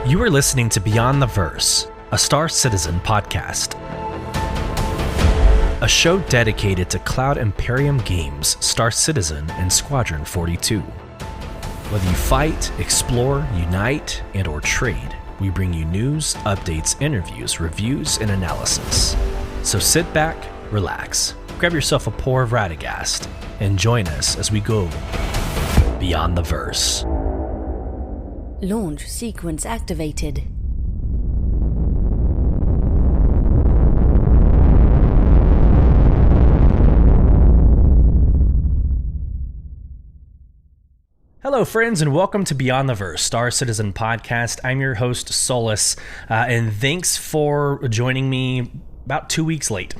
You are listening to Beyond the Verse, a Star Citizen podcast. A show dedicated to Cloud Imperium games, Star Citizen, and Squadron 42. Whether you fight, explore, unite, and or trade, we bring you news, updates, interviews, reviews, and analysis. So sit back, relax, grab yourself a pour of Radegast, and join us as we go Beyond the Verse. Launch sequence activated. Hello, friends, and welcome to Beyond the Verse, Star Citizen podcast. I'm your host, Solus, and thanks for joining me about 2 weeks late.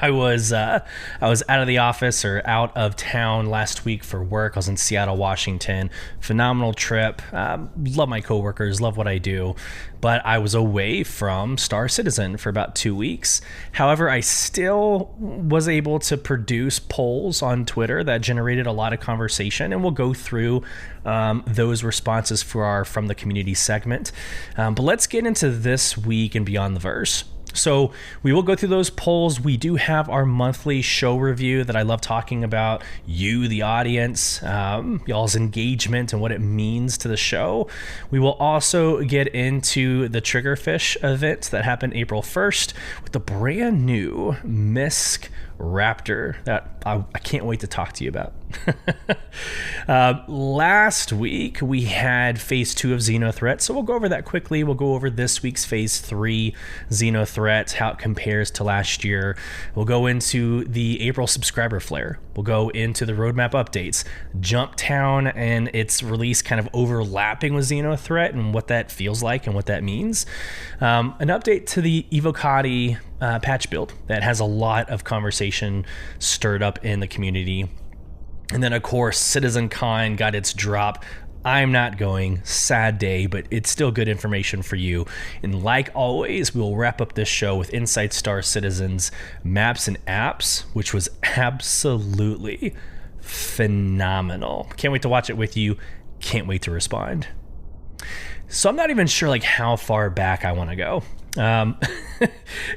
I was out of the office or out of town last week for work. I was in Seattle, Washington. Phenomenal trip. Love my coworkers, love what I do. But I was away from Star Citizen for about 2 weeks. However, I still was able to produce polls on Twitter that generated a lot of conversation, and we'll go through those responses from the community segment. But let's get into this week and Beyond the Verse. So we will go through those polls. We do have our monthly show review that I love talking about, you, the audience, y'all's engagement and what it means to the show. We will also get into the Triggerfish event that happened April 1st with the brand new MISC Raptor that I can't wait to talk to you about. Last week we had phase 2 of XenoThreat, so we'll go over that quickly. We'll go over this week's phase 3 XenoThreat, how it compares to last year. We'll go into the April subscriber flare. We'll go into the roadmap updates, Jumptown and its release kind of overlapping with XenoThreat and what that feels like and what that means. An update to the Evocati patch build that has a lot of conversation stirred up in the community. And then, of course, CitizenCon got its drop. I'm not going. Sad day, but it's still good information for you. And like always, we'll wrap up this show with Inside Star Citizen's Maps and Apps, which was absolutely phenomenal. Can't wait to watch it with you. Can't wait to respond. So I'm not even sure how far back I want to go.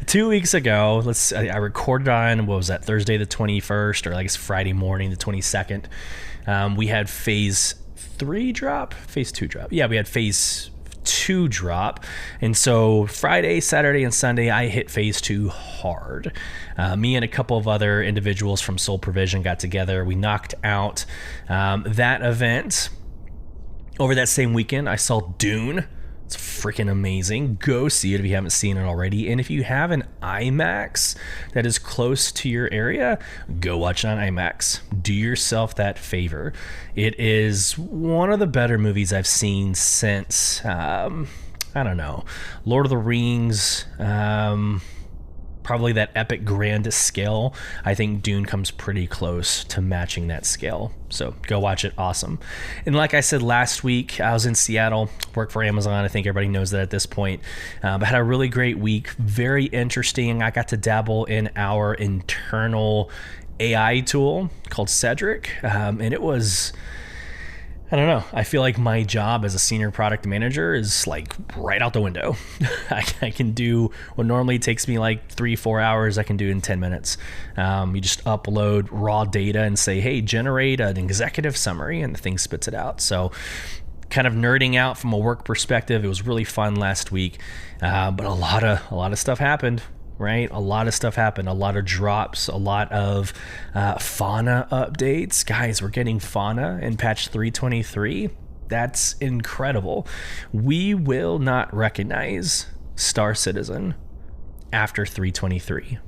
2 weeks ago, I recorded on, what was that, Thursday the 21st, or I guess Friday morning the 22nd. We had phase 2 drop. Yeah, we had phase 2 drop. And so Friday, Saturday, and Sunday, I hit phase 2 hard. Me and a couple of other individuals from Soul Provision got together. We knocked out that event. Over that same weekend, I saw Dune. It's freaking amazing. Go see it if you haven't seen it already. And if you have an IMAX that is close to your area, go watch it on IMAX. Do yourself that favor. It is one of the better movies I've seen since, Lord of the Rings, probably that epic grand scale. I think Dune comes pretty close to matching that scale. So go watch it. Awesome. And like I said last week, I was in Seattle, worked for Amazon. I think everybody knows that at this point. But had a really great week. Very interesting. I got to dabble in our internal AI tool called Cedric. And it was, I don't know. I feel like my job as a senior product manager is right out the window. I can do what normally takes me 3-4 hours. I can do in 10 minutes. You just upload raw data and say, hey, generate an executive summary, and the thing spits it out. So kind of nerding out from a work perspective. It was really fun last week. But a lot of stuff happened. Right? A lot of stuff happened, a lot of drops, a lot of fauna updates. Guys, we're getting fauna in patch 323. That's incredible. We will not recognize Star Citizen after 323.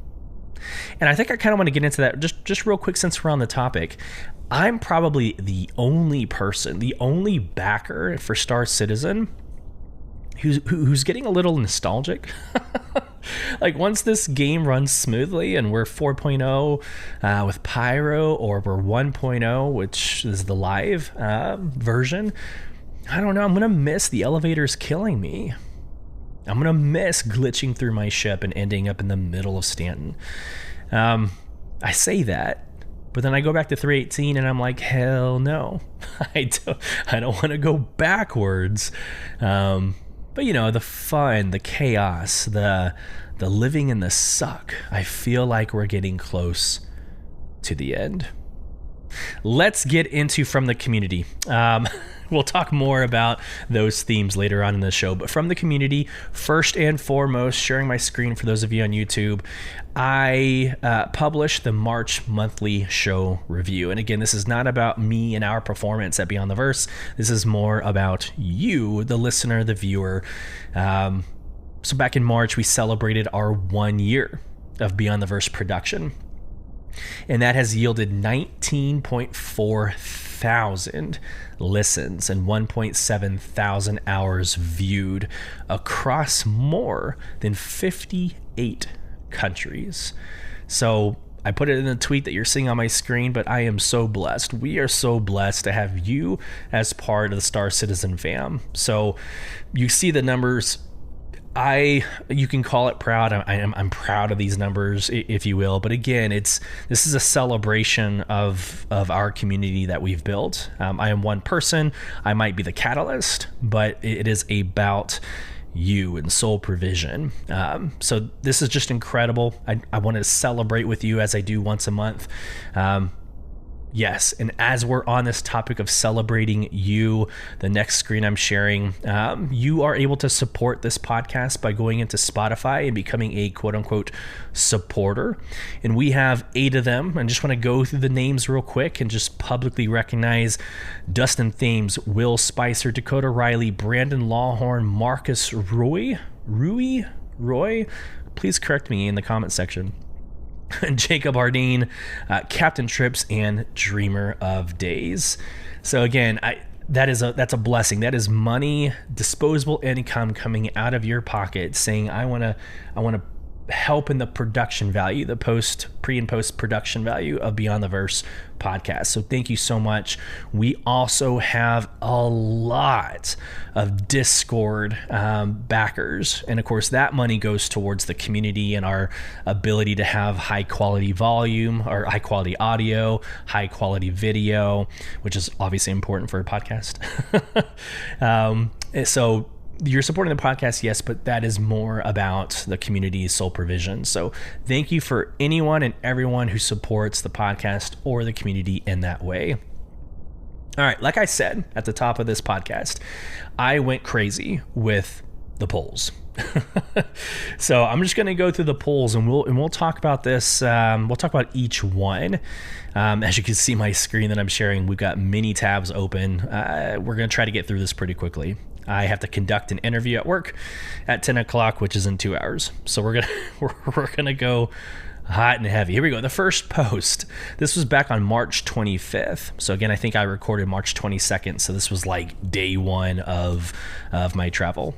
And I think I kind of want to get into that just real quick since we're on the topic. I'm probably the only person, the only backer for Star Citizen who's getting a little nostalgic. Once this game runs smoothly and we're 4.0 with Pyro, or we're 1.0, which is the live version, I don't know, I'm going to miss the elevators killing me. I'm going to miss glitching through my ship and ending up in the middle of Stanton. I say that, but then I go back to 318 and I'm like, hell no. I don't want to go backwards. But you know, the fun, the chaos, the living in the suck, I feel like we're getting close to the end. Let's get into from the community. We'll talk more about those themes later on in the show, but from the community, first and foremost, sharing my screen for those of you on YouTube, I published the March monthly show review. And again, this is not about me and our performance at Beyond the Verse. This is more about you, the listener, the viewer. So back in March, we celebrated our 1 year of Beyond the Verse production. And that has yielded 19.4 thousand listens and 1.7 thousand hours viewed across more than 58 countries. So I put it in the tweet that you're seeing on my screen, but I am so blessed. We are so blessed to have you as part of the Star Citizen fam. So you see the numbers. You can call it proud. I'm proud of these numbers, if you will. But again, this is a celebration of our community that we've built. I am one person. I might be the catalyst, but it is about you and soul provision. So this is just incredible. I want to celebrate with you as I do once a month. Yes, and as we're on this topic of celebrating you, the next screen I'm sharing, you are able to support this podcast by going into Spotify and becoming a quote-unquote supporter. And we have 8 of them. I just want to go through the names real quick and just publicly recognize Dustin Thames, Will Spicer, Dakota Riley, Brandon Lawhorn, Marcus Roy. Please correct me in the comment section. Jacob Hardeen, Captain Trips, and Dreamer of Days. So again, that's a blessing. That is money, disposable income coming out of your pocket, saying I want to help in the production value, the pre and post production value of Beyond the Verse podcast. So thank you so much. We also have a lot of Discord backers, and of course that money goes towards the community and our ability to have high quality volume or high quality audio, high quality video, which is obviously important for a podcast. So you're supporting the podcast, yes, but that is more about the community's soul provision. So thank you for anyone and everyone who supports the podcast or the community in that way. All right, like I said at the top of this podcast, I went crazy with the polls. So I'm just going to go through the polls and we'll talk about this. We'll talk about each one. As you can see my screen that I'm sharing, we've got many tabs open. We're going to try to get through this pretty quickly. I have to conduct an interview at work at 10 o'clock, which is in 2 hours. So we're gonna go hot and heavy. Here we go. The first post. This was back on March 25th. So again, I think I recorded March 22nd. So this was like day one of my travel.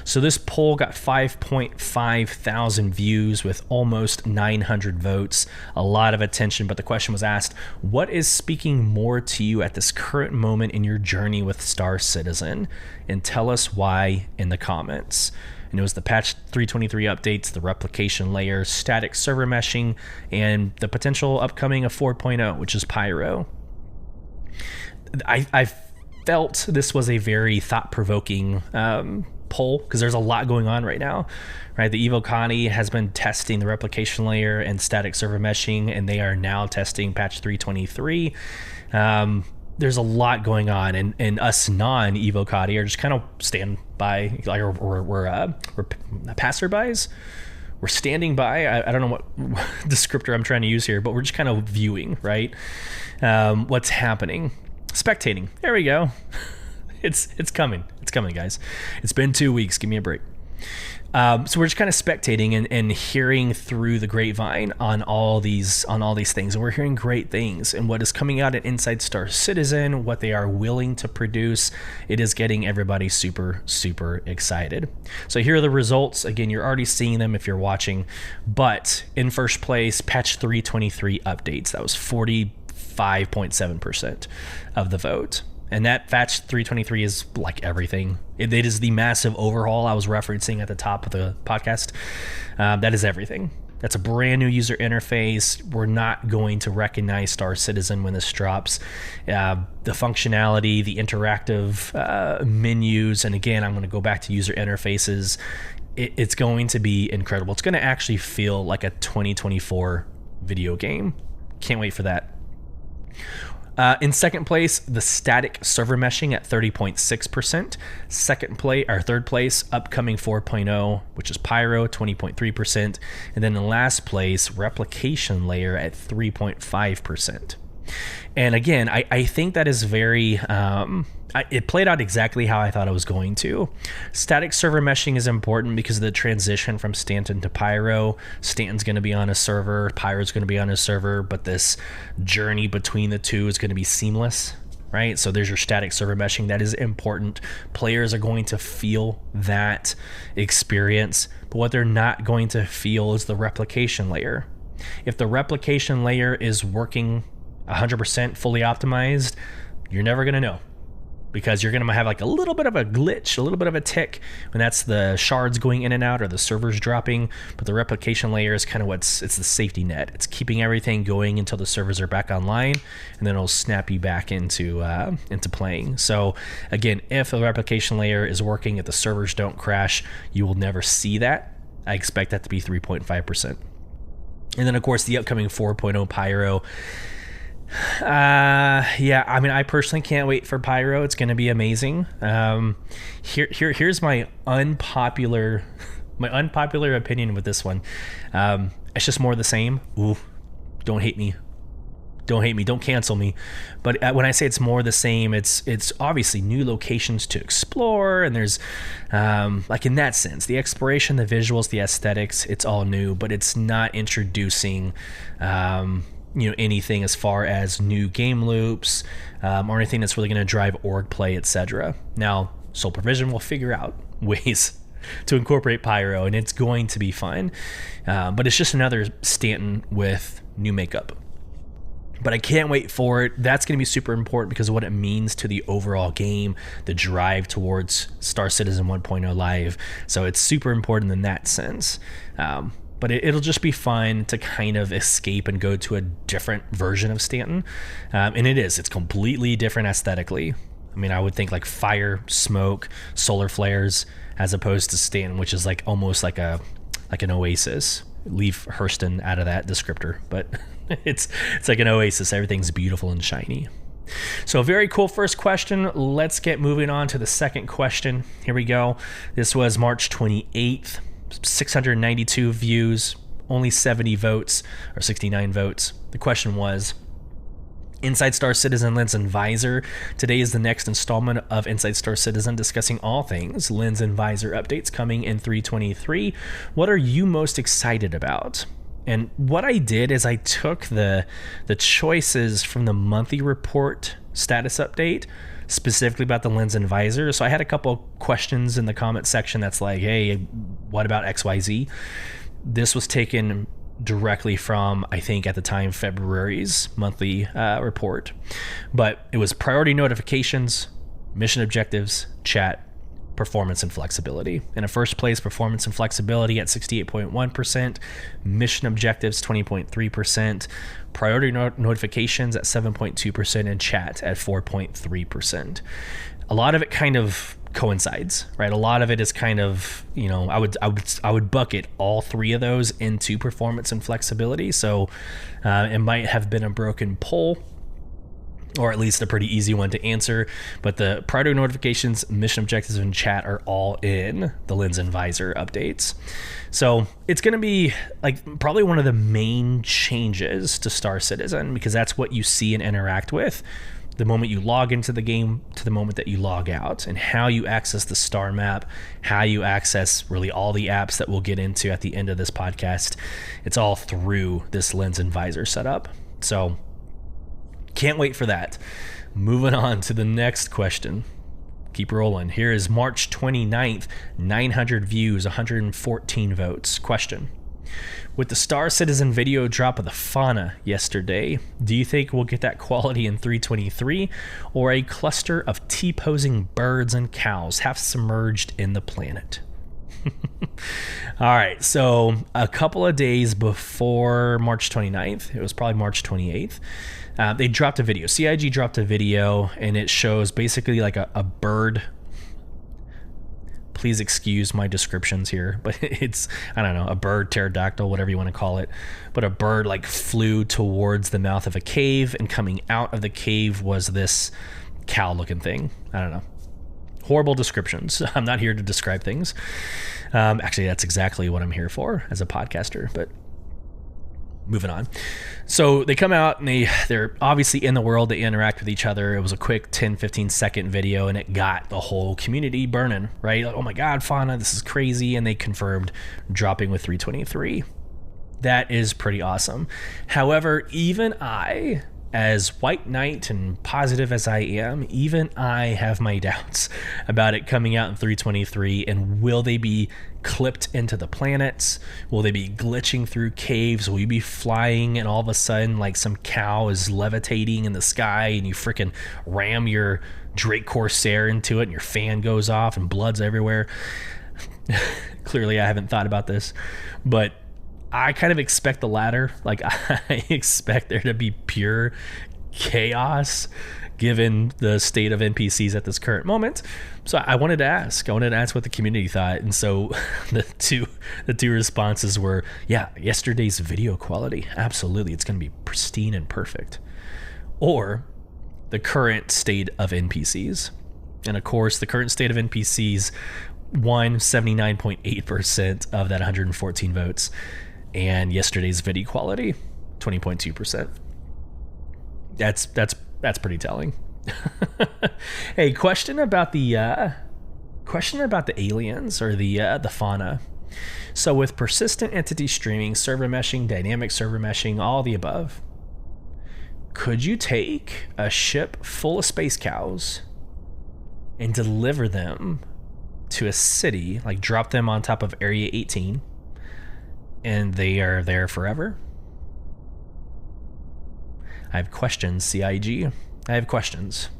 So this poll got 5.5 thousand views with almost 900 votes, a lot of attention, but the question was asked, what is speaking more to you at this current moment in your journey with Star Citizen? And tell us why in the comments. And it was the patch 323 updates, the replication layer, static server meshing, and the potential upcoming of 4.0, which is Pyro. I felt this was a very thought-provoking poll because there's a lot going on right now, right? The Evo Connie has been testing the replication layer and static server meshing, and they are now testing patch 323. There's a lot going on, and us non-Evo Connie are just kind of stand by, like we're passerbys. We're standing by. I don't know what descriptor I'm trying to use here, but we're just kind of viewing, right? What's happening. Spectating. There we go. It's coming. It's coming, guys. It's been 2 weeks. Give me a break. So we're just kind of spectating and hearing through the grapevine on all these things, and we're hearing great things. And what is coming out at Inside Star Citizen, what they are willing to produce, it is getting everybody super, super excited. So here are the results. Again, you're already seeing them if you're watching. But in first place, patch 323 updates. That was 45.7% of the vote. And that patch 323 is like everything. It is the massive overhaul I was referencing at the top of the podcast. That is everything. That's a brand new user interface. We're not going to recognize Star Citizen when this drops. The functionality, the interactive menus, and again, I'm going to go back to user interfaces. It's going to be incredible. It's going to actually feel like a 2024 video game. Can't wait for that. In second place, the static server meshing at 30.6%. Third place, upcoming 4.0, which is Pyro, 20.3%. And then in last place, replication layer at 3.5%. And again, I think that is very, it played out exactly how I thought it was going to. Static server meshing is important because of the transition from Stanton to Pyro. Stanton's going to be on a server, Pyro's going to be on a server, but this journey between the two is going to be seamless, right? So there's your static server meshing. That is important. Players are going to feel that experience, but what they're not going to feel is the replication layer. If the replication layer is working 100% fully optimized, you're never going to know, because you're going to have like a little bit of a glitch, a little bit of a tick when that's the shards going in and out or the servers dropping. But the replication layer is kind of it's the safety net. It's keeping everything going until the servers are back online, and then it'll snap you back into playing. So again, if the replication layer is working, if the servers don't crash, you will never see that. I expect that to be 3.5%. And then of course the upcoming 4.0 Pyro. Yeah, I mean, I personally can't wait for Pyro. It's going to be amazing. Here's my unpopular opinion with this one. It's just more of the same. Ooh, don't hate me. Don't cancel me. But when I say it's more the same, it's obviously new locations to explore, and there's like in that sense, the exploration, the visuals, the aesthetics, it's all new, but it's not introducing anything as far as new game loops or anything that's really going to drive org play, etc. Now, Soul Provision will figure out ways to incorporate Pyro, and it's going to be fun. But it's just another Stanton with new makeup. But I can't wait for it. That's going to be super important because of what it means to the overall game, the drive towards Star Citizen 1.0 Live. So it's super important in that sense. But it'll just be fun to kind of escape and go to a different version of Stanton. And it's completely different aesthetically. I mean, I would think like fire, smoke, solar flares, as opposed to Stanton, which is like almost like an oasis. Leave Hurston out of that descriptor, but it's like an oasis. Everything's beautiful and shiny. So very cool first question. Let's get moving on to the second question. Here we go. This was March 28th. 692 views, only 70 votes, or 69 votes. The question was, Inside Star Citizen Lens and Visor. Today is the next installment of Inside Star Citizen, discussing all things Lens and Visor updates coming in 3.23. What are you most excited about? And what I did is I took the choices from the monthly report status update, specifically about the Lens and Visor. So I had a couple questions in the comment section that's like, hey, what about XYZ? This was taken directly from, I think at the time, February's monthly report. But it was priority notifications, mission objectives, chat, performance and flexibility. In a first place, performance and flexibility at 68.1%, mission objectives 20.3%, priority notifications at 7.2%, and chat at 4.3%. A lot of it kind of coincides, right? A lot of it is kind of, I would bucket all three of those into performance and flexibility. So it might have been a broken poll, or at least a pretty easy one to answer, but the priority notifications, mission objectives, and chat are all in the Lens and Visor updates. So it's going to be like probably one of the main changes to Star Citizen, because that's what you see and interact with the moment you log into the game to the moment that you log out, and how you access the star map, how you access really all the apps that we'll get into at the end of this podcast. It's all through this Lens and Visor setup. So can't wait for that. Moving on to the next question. Keep rolling. Here is March 29th, 900 views, 114 votes. Question: with the Star Citizen video drop of the fauna yesterday, do you think we'll get that quality in 3.23, or a cluster of T-posing birds and cows half submerged in the planet? All right, so a couple of days before March 29th, it was probably March 28th, they dropped a video. CIG dropped a video, and it shows basically like a bird. Please excuse my descriptions here, but it's, I don't know, a bird, pterodactyl, whatever you want to call it. But a bird like flew towards the mouth of a cave, and coming out of the cave was this cow-looking thing. I don't know. Horrible descriptions. I'm not here to describe things. Actually, that's exactly what I'm here for as a podcaster, but moving on. So they come out and they're obviously in the world. They interact with each other. It was a quick 10-15 second video, and it got the whole community burning, right? Like, oh my God, Fauna, this is crazy. And they confirmed dropping with 323. That is pretty awesome. However, even I, as White Knight and positive as I am, even I have my doubts about it coming out in 323. And will they be clipped into the planets? Will they be glitching through caves? Will you be flying and all of a sudden like some cow is levitating in the sky and you freaking ram your Drake Corsair into it and your fan goes off and blood's everywhere? Clearly I haven't thought about this, but I kind of expect the latter. Like, I expect there to be pure chaos given the state of NPCs at this current moment. So I wanted to ask what the community thought. And so the two responses were, yeah, yesterday's video quality, absolutely, it's going to be pristine and perfect. Or the current state of NPCs. And of course, the current state of NPCs won 79.8% of that 114 votes. And yesterday's video quality, 20.2%. That's pretty telling. Hey, question about the aliens or the fauna. So with persistent entity streaming, server meshing, dynamic server meshing, all the above, could you take a ship full of space cows and deliver them to a city, like drop them on top of Area 18, and they are there forever? I have questions, CIG. I have questions.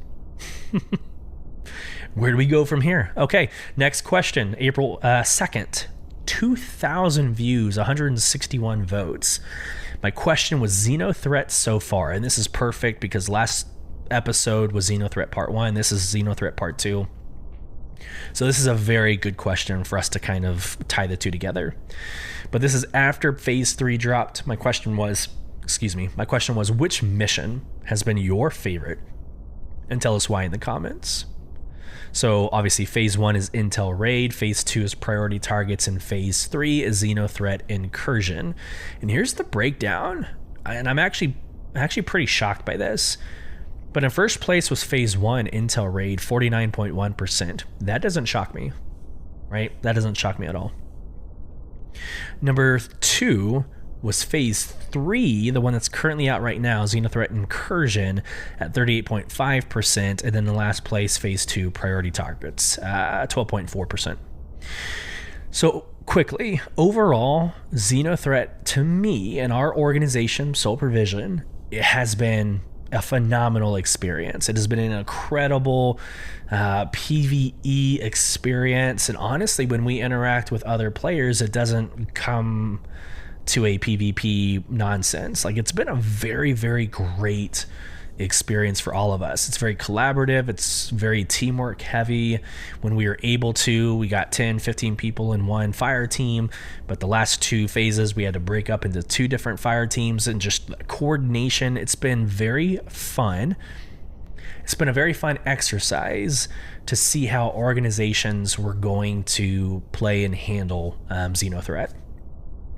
Where do we go from here? Okay, next question. April 2nd, 2,000 views, 161 votes. My question was XenoThreat so far, and this is perfect because last episode was XenoThreat Part 1. This is XenoThreat Part 2. So this is a very good question for us to kind of tie the two together. But this is after Phase 3 dropped. My question was, which mission has been your favorite? And tell us why in the comments. So obviously Phase 1 is Intel Raid, Phase 2 is Priority Targets, and Phase 3 is XenoThreat Incursion. And here's the breakdown. And I'm actually pretty shocked by this. But in first place was Phase 1, Intel Raid, 49.1%. That doesn't shock me, right? That doesn't shock me at all. Number 2 was Phase 3, the one that's currently out right now, XenoThreat Incursion, at 38.5%. And then in last place, Phase 2, Priority Targets, 12.4%. So quickly, overall, XenoThreat, to me and our organization, Sole Provision, it has been a phenomenal experience. It has been an incredible PvE experience. And honestly, when we interact with other players, it doesn't come to a PvP nonsense. Like, it's been a very, very great experience for all of us. It's very collaborative. It's very teamwork heavy. When we were able to, we got 10, 15 people in one fire team, but the last 2 phases we had to break up into 2 different fire teams, and just coordination. It's been very fun. It's been a very fun exercise to see how organizations were going to play and handle XenoThreat.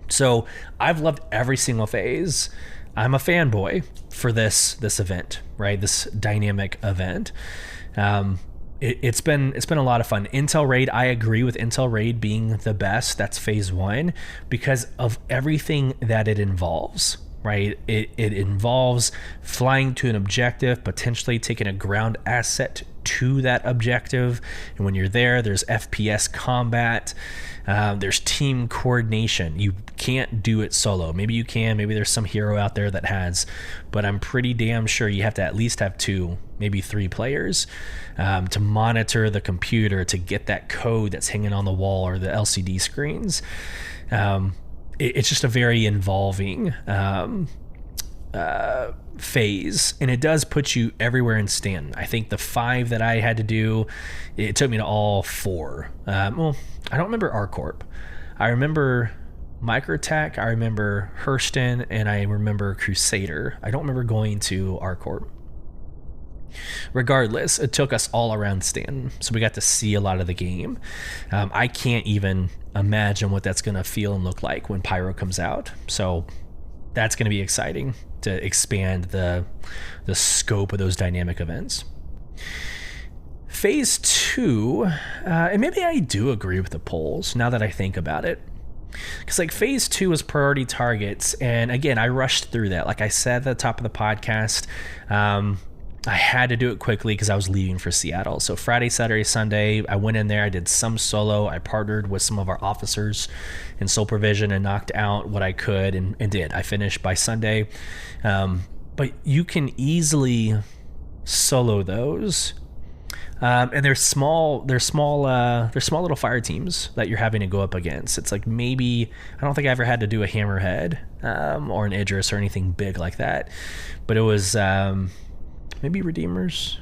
So I've loved every single phase. I'm a fanboy for this event, right? This dynamic event. It's been a lot of fun. Intel Raid, I agree with Intel Raid being the best. That's Phase 1 because of everything that it involves, right? It involves flying to an objective, potentially taking a ground asset to that objective. And when you're there, there's FPS combat. There's team coordination. You can't do it solo. Maybe you can. Maybe there's some hero out there that has, but I'm pretty damn sure you have to at least have 2 maybe 3 players, to monitor the computer, to get that code that's hanging on the wall or the LCD screens. It's just a very involving phase, and it does put you everywhere in Stanton. I think the 5 that I had to do, it took me to all 4. Well, I don't remember R-Corp. I remember Microtech, I remember Hurston, and I remember Crusader. I don't remember going to R-Corp. Regardless, it took us all around Stanton, so we got to see a lot of the game. I can't even imagine what that's going to feel and look like when Pyro comes out. So that's going to be exciting to expand the scope of those dynamic events. Phase 2, and maybe I do agree with the polls now that I think about it. Because like phase 2 is priority targets, and again, I rushed through that. Like I said at the top of the podcast, I had to do it quickly because I was leaving for Seattle. So Friday, Saturday, Sunday, I went in there, I did some solo, I partnered with some of our officers in Supervision and knocked out what I could and did. I finished by Sunday. But you can easily solo those. And they're small little fire teams that you're having to go up against. It's like maybe, I don't think I ever had to do a Hammerhead or an Idris or anything big like that. But it was maybe Redeemers.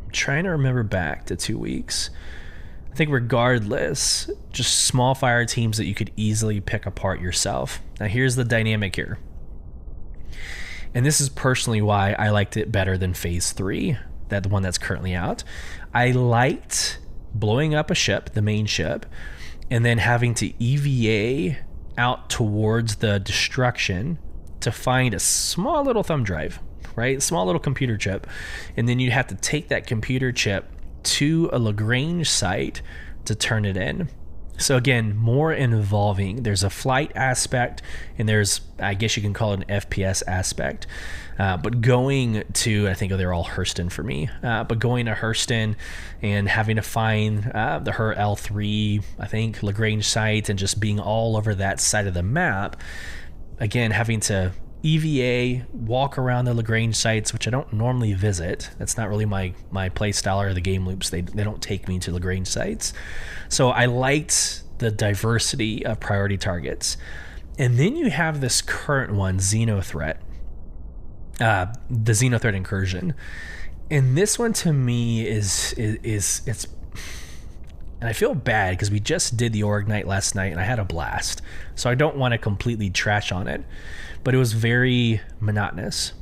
I'm trying to remember back to 2 weeks. I think regardless, just small fire teams that you could easily pick apart yourself. Now here's the dynamic here. And this is personally why I liked it better than phase 3, the one that's currently out. I liked blowing up a ship, the main ship, and then having to EVA out towards the destruction to find a small little thumb drive, right? Small little computer chip. And then you'd have to take that computer chip to a Lagrange site to turn it in. So again, more involving. There's a flight aspect, and there's, I guess you can call it an FPS aspect. But going to, I think they're all Hurston for me, but going to Hurston and having to find the Her L3, I think, Lagrange site, and just being all over that side of the map. Again, having to EVA, walk around the Lagrange sites, which I don't normally visit. That's not really my play style or the game loops. They don't take me to Lagrange sites. So I liked the diversity of priority targets. And then you have this current one, XenoThreat. The XenoThreat incursion. And this one to me is it's, and I feel bad because we just did the Org Night last night and I had a blast. So I don't want to completely trash on it, but it was very monotonous,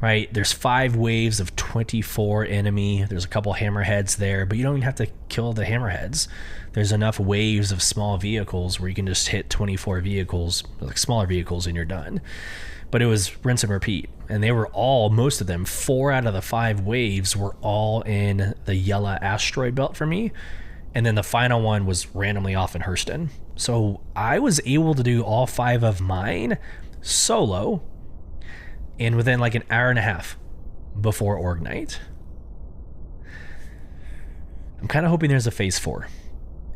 right? There's 5 waves of 24 enemy. There's a couple hammerheads there, but you don't even have to kill the hammerheads. There's enough waves of small vehicles where you can just hit 24 vehicles, like smaller vehicles, and you're done. But it was rinse and repeat. And they were all, most of them, 4 out of the 5 waves were all in the Yella asteroid belt for me. And then the final one was randomly off in Hurston. So I was able to do all 5 of mine solo and within like an hour and a half before Org Night. I'm kind of hoping there's a phase 4.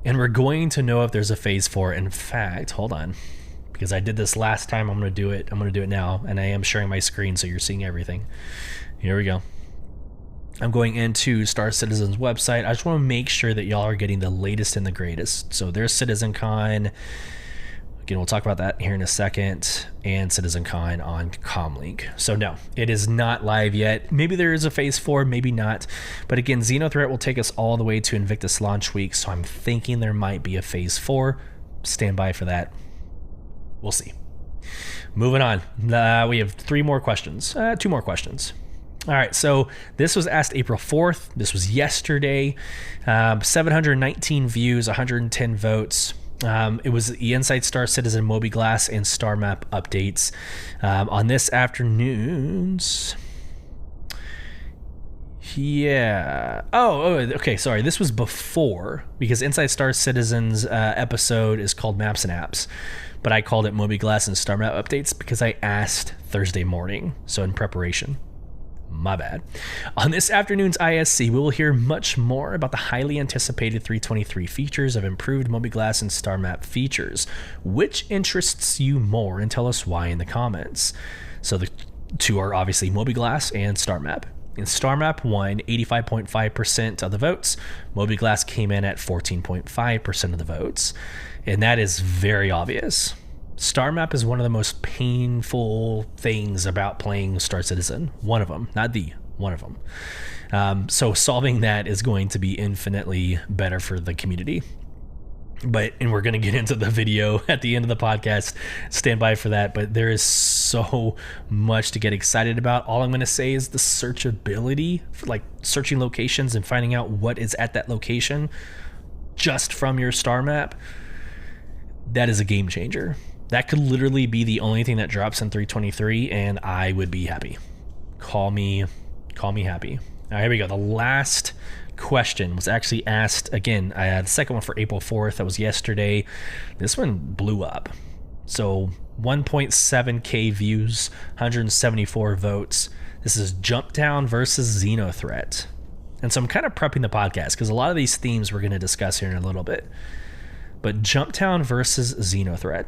And we're going to know if there's a phase 4. In fact, hold on. Because I did this last time, I'm going to do it. I'm going to do it now. And I am sharing my screen so you're seeing everything. Here we go. I'm going into Star Citizen's website. I just want to make sure that y'all are getting the latest and the greatest. So there's CitizenCon. Again, we'll talk about that here in a second. And CitizenCon on Comlink. So no, it is not live yet. Maybe there is a phase 4, maybe not. But again, XenoThreat will take us all the way to Invictus launch week. So I'm thinking there might be a phase 4. Stand by for that. We'll see. Moving on. We have 2 more questions. All right, so this was asked April 4th. This was yesterday. 719 views, 110 votes. It was the Insight Star Citizen Moby Glass and Star Map updates on this afternoon's. Yeah. Oh, okay. Sorry. This was before, because Inside Star Citizen's episode is called Maps and Apps, but I called it Moby Glass and Star Map updates because I asked Thursday morning. So in preparation. My bad. On this afternoon's ISC, we will hear much more about the highly anticipated 323 features of improved Moby Glass and Star Map features. Which interests you more, and tell us why in the comments. So the 2 are obviously Moby Glass and Star Map. in Star Map won 85.5% of the votes. Moby-Glass came in at 14.5% of the votes. And that is very obvious. Star Map is one of the most painful things about playing Star Citizen. One of them, not the one of them. So solving that is going to be infinitely better for the community. And we're going to get into the video at the end of the podcast. Stand by for that. But there is so much to get excited about. All I'm going to say is the searchability, for like searching locations and finding out what is at that location just from your star map. That is a game changer. That could literally be the only thing that drops in 323, and I would be happy. Call me happy. All right, here we go. The last question was actually asked again. I had the second one for April 4th. That was yesterday. This one blew up. So 1.7k views, 174 votes. This is Jumptown versus XenoThreat. And so I'm kind of prepping the podcast because a lot of these themes we're going to discuss here in a little bit. But Jumptown versus XenoThreat.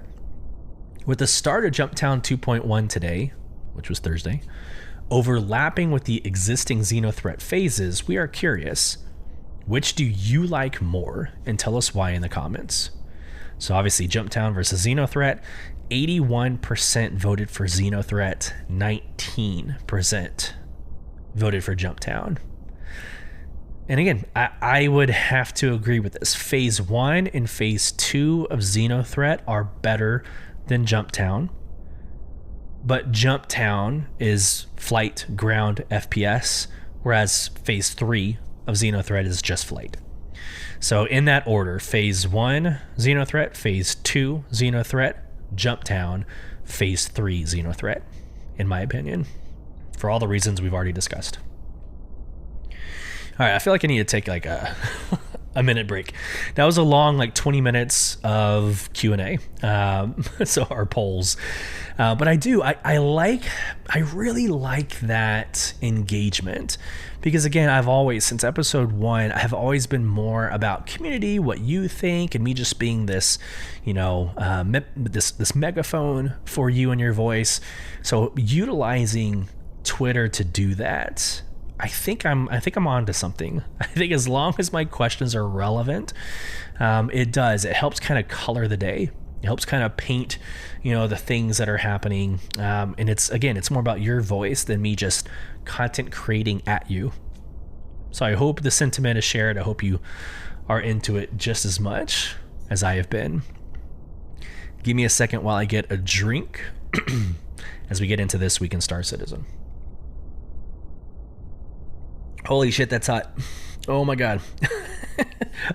With the start of Jumptown 2.1 today, which was Thursday, overlapping with the existing XenoThreat phases, we are curious, which do you like more? And tell us why in the comments. So obviously Jumptown versus XenoThreat, 81% voted for XenoThreat, 19% voted for Jumptown. And again, I would have to agree with this. Phase 1 and Phase 2 of XenoThreat are better than Jumptown. But Jumptown is flight, ground, FPS, whereas Phase 3 of XenoThreat is just flight. So in that order, Phase 1, XenoThreat, Phase 2, XenoThreat, Jumptown, Phase 3, XenoThreat, in my opinion, for all the reasons we've already discussed. All right, I feel like I need to take like a minute break. That was a long, like 20 minutes of Q&A. So our polls. But I really like that engagement because again, I've always, since episode 1, I have always been more about community, what you think, and me just being this, this megaphone for you and your voice. So utilizing Twitter to do that, I think I'm onto something. I think as long as my questions are relevant, it helps kind of color the day. It helps kind of paint, the things that are happening. And it's more about your voice than me just content creating at you. So I hope the sentiment is shared. I hope you are into it just as much as I have been. Give me a second while I get a drink as we get into This Week in Star Citizen. Holy shit, that's hot. Oh my God.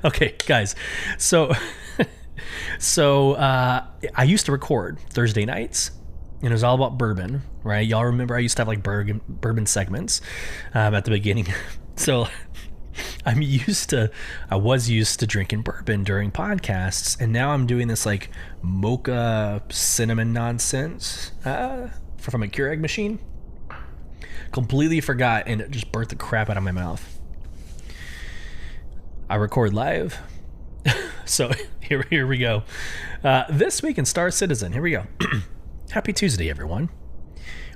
Okay, guys. So I used to record Thursday nights, and it was all about bourbon, right? Y'all remember I used to have like bourbon segments at the beginning. So I was used to drinking bourbon during podcasts, and now I'm doing this like mocha cinnamon nonsense from a Keurig machine. Completely forgot, and it just burnt the crap out of my mouth. I record live. So here we go. This Week in Star Citizen. Here we go. Happy Tuesday, everyone.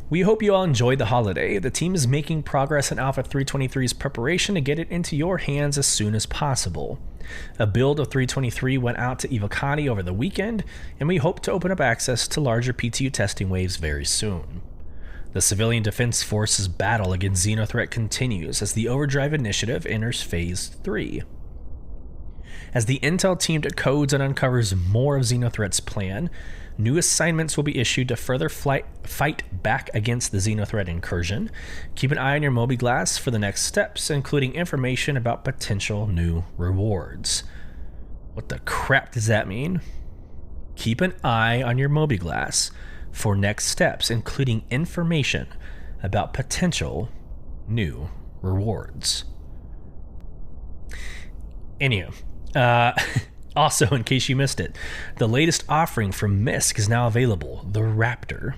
We hope you all enjoyed the holiday. The team is making progress in Alpha 323's preparation to get it into your hands as soon as possible. A build of 323 went out to Ivocati over the weekend, and we hope to open up access to larger PTU testing waves very soon. The Civilian Defense Force's battle against XenoThreat continues as the Overdrive Initiative enters Phase 3. As the intel team decodes and uncovers more of XenoThreat's plan, new assignments will be issued to further fight back against the XenoThreat incursion. Keep an eye on your Moby-Glass for the next steps, including information about potential new rewards. What the crap does that mean? Keep an eye on your Moby-Glass for next steps, including information about potential new rewards. Anywho, also, in case you missed it, the latest offering from MISC is now available, the Raptor.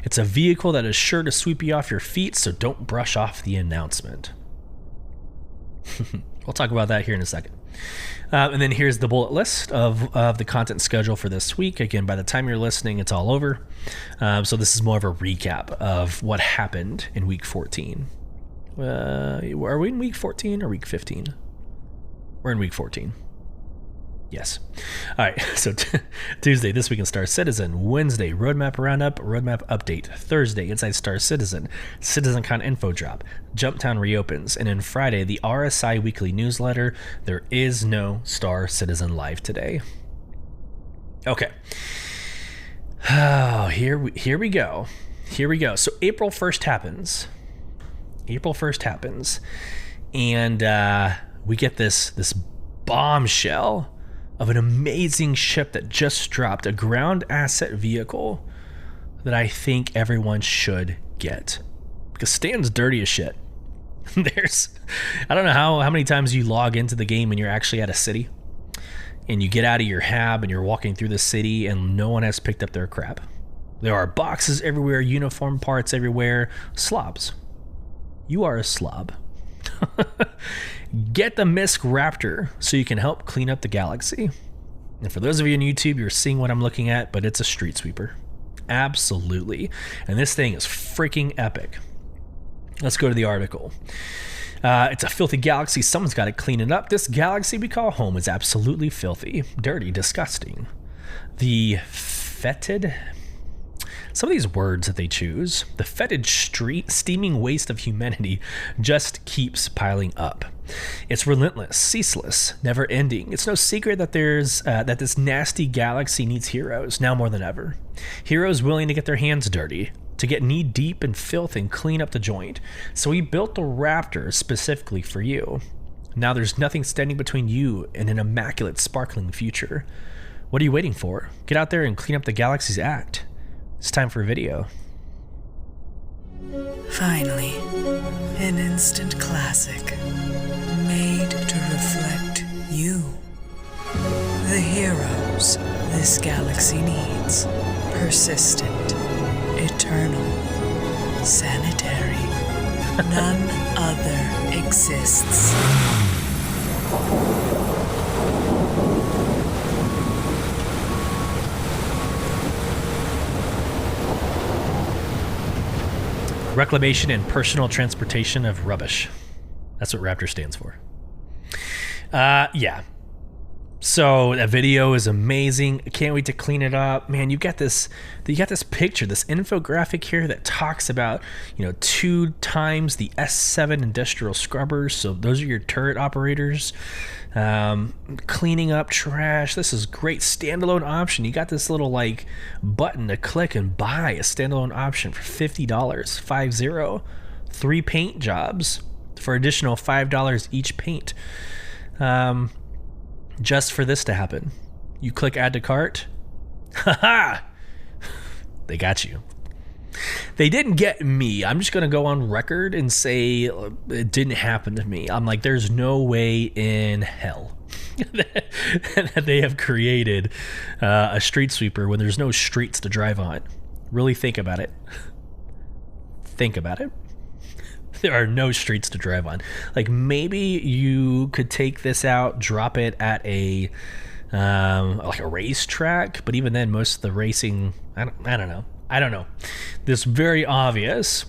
It's a vehicle that is sure to sweep you off your feet, so don't brush off the announcement. We'll talk about that here in a second. And then here's the bullet list of the content schedule for this week. Again, by the time you're listening, it's all over. So this is more of a recap of what happened in week 14. Are we in week 14 or week 15? We're in week 14. Yes. All right. So Tuesday, This Week in Star Citizen. Wednesday, Roadmap Roundup, Roadmap Update. Thursday, Inside Star Citizen, CitizenCon Info Drop, Jumptown reopens. And then Friday, the RSI Weekly Newsletter. There is no Star Citizen Live today. Okay. Oh, here we go. Here we go. So April 1st happens. And we get this bombshell of an amazing ship that just dropped, a ground asset vehicle that I think everyone should get. Because Stan's dirty as shit. I don't know how many times you log into the game and you're actually at a city, and you get out of your hab and you're walking through the city and no one has picked up their crap. There are boxes everywhere, uniform parts everywhere, slobs. You are a slob. Get the Misk Raptor so you can help clean up the galaxy. And for those of you on YouTube, you're seeing what I'm looking at, but it's a street sweeper. Absolutely. And this thing is freaking epic. Let's go to the article. It's a filthy galaxy. Someone's got to clean it up. This galaxy we call home is absolutely filthy, dirty, disgusting. The fetid... Some of these words that they choose, the fetid steaming waste of humanity just keeps piling up. It's relentless, ceaseless, never ending. It's no secret that that this nasty galaxy needs heroes, now more than ever. Heroes willing to get their hands dirty, to get knee deep in filth and clean up the joint. So we built the Raptor specifically for you. Now there's nothing standing between you and an immaculate, sparkling future. What are you waiting for? Get out there and clean up the galaxy's act. It's time for a video. Finally, an instant classic made to reflect you. The heroes this galaxy needs. Persistent, eternal, sanitary. None other exists. Reclamation and personal transportation of rubbish. That's what Raptor stands for. Yeah. So that video is amazing. I can't wait to clean it up. Man, you got this picture, this infographic here that talks about, 2 times the S7 industrial scrubbers. So those are your turret operators. Cleaning up trash. This is great standalone option. You got this little button to click and buy a standalone option for $50, 50. 3 paint jobs for additional $5 each paint. Just for this to happen. You click add to cart. Haha! They got you. They didn't get me. I'm just going to go on record and say it didn't happen to me. I'm like, there's no way in hell that they have created a street sweeper when there's no streets to drive on. Really think about it. Think about it. There are no streets to drive on. Maybe you could take this out, drop it at a racetrack, but even then, most of the racing, I don't know. This very obvious,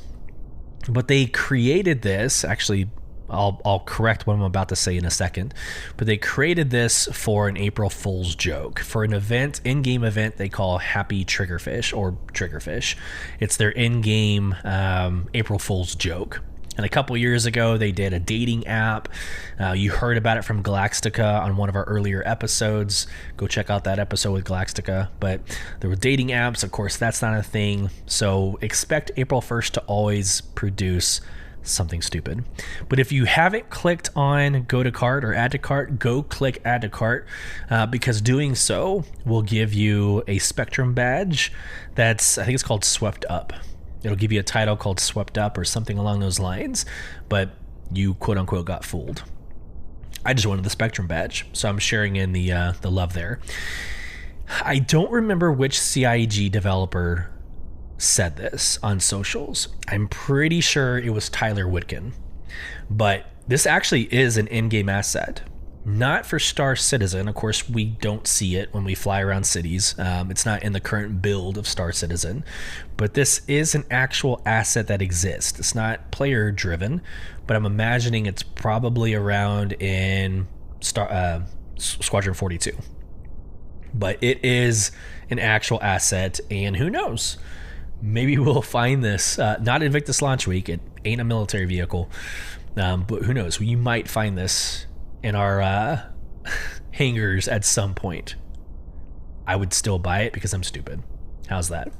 but they created this. Actually, I'll correct what I'm about to say in a second, but they created this for an April Fool's joke, for an event, in-game event they call Happy Triggerfish or Triggerfish. It's their in-game April Fool's joke. And a couple years ago, they did a dating app. You heard about it from Galactica on one of our earlier episodes. Go check out that episode with Galactica. But there were dating apps. Of course, that's not a thing. So expect April 1st to always produce something stupid. But if you haven't clicked on go to cart or add to cart, go click add to cart, because doing so will give you a Spectrum badge I think it's called Swept Up. It'll give you a title called Swept Up or something along those lines, but you quote unquote got fooled. I just wanted the Spectrum badge, so I'm sharing in the love there. I don't remember which CIG developer said this on socials. I'm pretty sure it was Tyler Whitkin, but this actually is an in-game asset. not for Star Citizen. Of course, we don't see it when we fly around cities. It's not in the current build of Star Citizen, but this is an actual asset that exists. It's not player driven, but I'm imagining it's probably around in Squadron 42. But it is an actual asset, and who knows? Maybe we'll find this, not Invictus launch week. It ain't a military vehicle, but who knows? You might find this in our hangars at some point. I would still buy it because I'm stupid. How's that?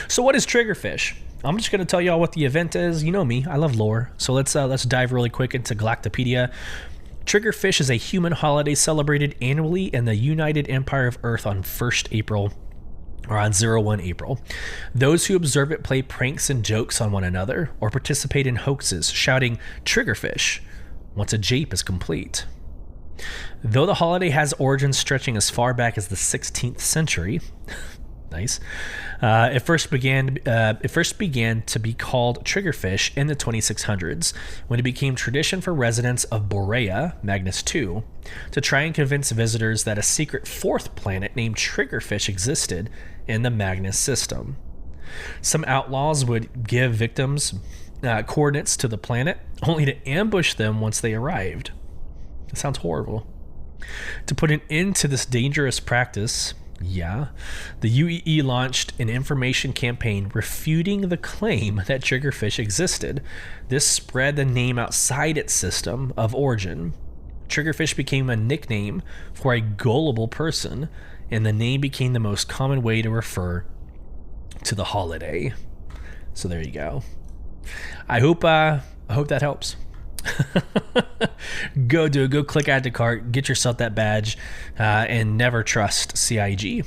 So what is Triggerfish? I'm just going to tell y'all what the event is. You know me, I love lore. So let's dive really quick into Galactopedia. Triggerfish is a human holiday celebrated annually in the United Empire of Earth on 1st April, or on 01 April. Those who observe it play pranks and jokes on one another or participate in hoaxes, shouting Triggerfish once a jape is complete. Though the holiday has origins stretching as far back as the 16th century, nice, it first began to be called Triggerfish in the 2600s, when it became tradition for residents of Borea, Magnus II, to try and convince visitors that a secret fourth planet named Triggerfish existed in the Magnus system. Some outlaws would give victims coordinates to the planet, only to ambush them once they arrived. It sounds horrible. To put an end to this dangerous practice, the UEE launched an information campaign refuting the claim that Triggerfish existed. This spread the name outside its system of origin. Triggerfish became a nickname for a gullible person, and the name became the most common way to refer to the holiday. So there you go. I hope that helps. Go click add to cart, get yourself that badge, and never trust CIG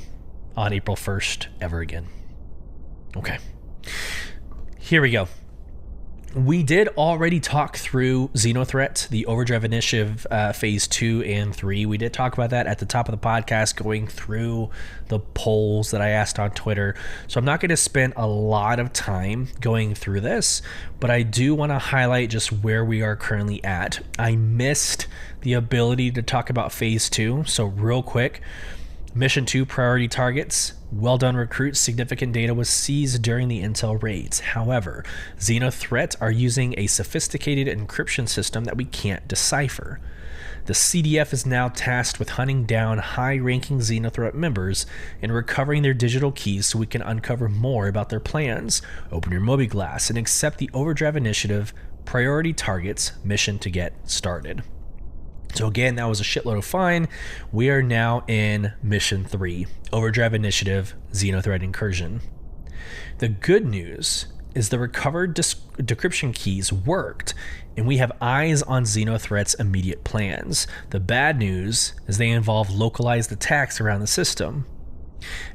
on April 1st ever again. Okay, here we go. We did already talk through XenoThreat, the Overdrive Initiative Phase 2 and 3. We did talk about that at the top of the podcast, going through the polls that I asked on Twitter. So I'm not going to spend a lot of time going through this, but I do want to highlight just where we are currently at. I missed the ability to talk about Phase 2, so real quick. Mission 2 priority targets. Well done, recruits. Significant data was seized during the intel raids. However, XenoThreat are using a sophisticated encryption system that we can't decipher. The CDF is now tasked with hunting down high-ranking XenoThreat members and recovering their digital keys so we can uncover more about their plans. Open your Mobi-Glass and accept the Overdrive Initiative priority targets mission to get started. So again, that was a shitload of fine. We are now in Mission 3, Overdrive Initiative, XenoThreat Incursion. The good news is the recovered decryption keys worked, and we have eyes on XenoThreat's immediate plans. The bad news is they involve localized attacks around the system.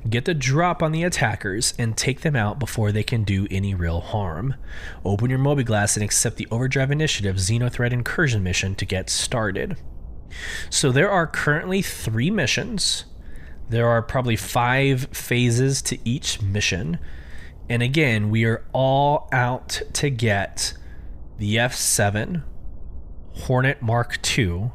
Get the drop on the attackers and take them out before they can do any real harm. Open your Mobi-Glass and accept the Overdrive Initiative XenoThreat Incursion mission to get started. So there are currently 3 missions. There are probably 5 phases to each mission. And again, we are all out to get the F7 Hornet Mark II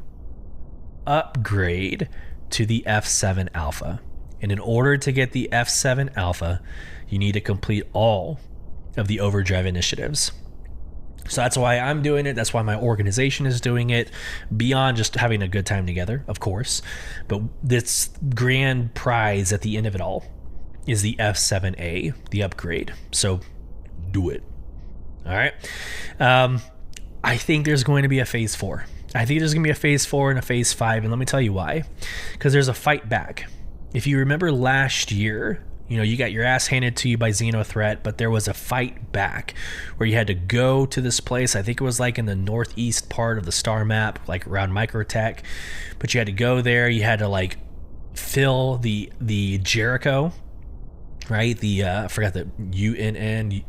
upgrade to the F7 Alpha. And in order to get the F7 Alpha, you need to complete all of the Overdrive initiatives. So that's why I'm doing it. That's why my organization is doing it, beyond just having a good time together, of course. But this grand prize at the end of it all is the F7A, the upgrade. So do it. All right. I think there's going to be a phase 4. I think there's going to be a phase 4 and a phase 5. And let me tell you why. Because there's a fight back. If you remember last year, you got your ass handed to you by XenoThreat, but there was a fight back where you had to go to this place. I think it was like in the northeast part of the star map, like around Microtech. But you had to go there. You had to like fill the Jericho, right? I forgot the UNNE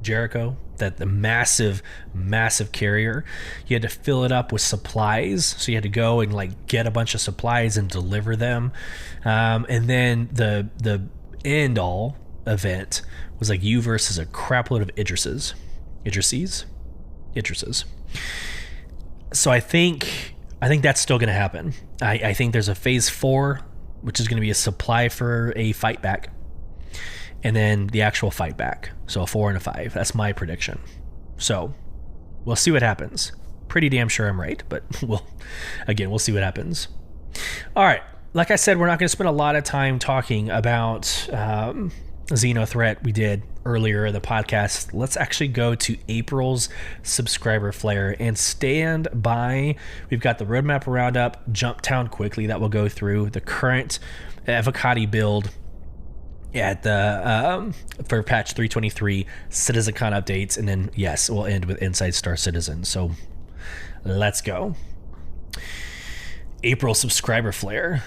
Jericho, that the massive carrier. You had to fill it up with supplies, so you had to go and like get a bunch of supplies and deliver them. And then the end all event was like you versus a crapload of Idrises. So I think I think that's still going to happen. I think there's a phase 4, which is going to be a supply for a fight back, and then the actual fight back. So a 4 and a 5. That's my prediction. So we'll see what happens. Pretty damn sure I'm right, but we'll see what happens. All right. Like I said, we're not going to spend a lot of time talking about XenoThreat we did earlier in the podcast. Let's actually go to April's subscriber flare and stand by. We've got the roadmap roundup, jump town quickly that we'll go through, the current avocado build at the for patch 323, CitizenCon updates, and then yes, we'll end with Inside Star Citizen. So let's go. April subscriber flare.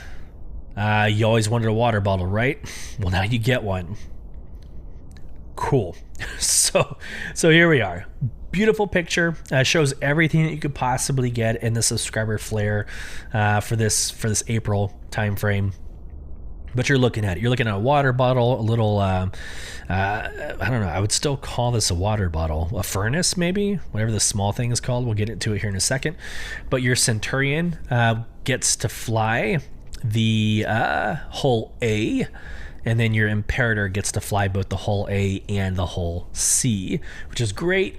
You always wanted a water bottle, right? Well, now you get one. Cool. So here we are. Beautiful picture. Shows everything that you could possibly get in the subscriber flare for this April time frame. But you're looking at a water bottle, a little I don't know, I would still call this a water bottle, a furnace maybe, whatever the small thing is called. We'll get into it here in a second. But your Centurion gets to fly the hull A, and then your Imperator gets to fly both the hull A and the hull C, which is great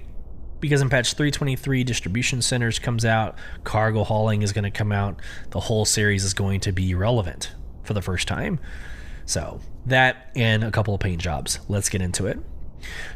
because in patch 323 distribution centers comes out, cargo hauling is going to come out, the whole series is going to be relevant for the first time. So that and a couple of paint jobs. Let's get into it.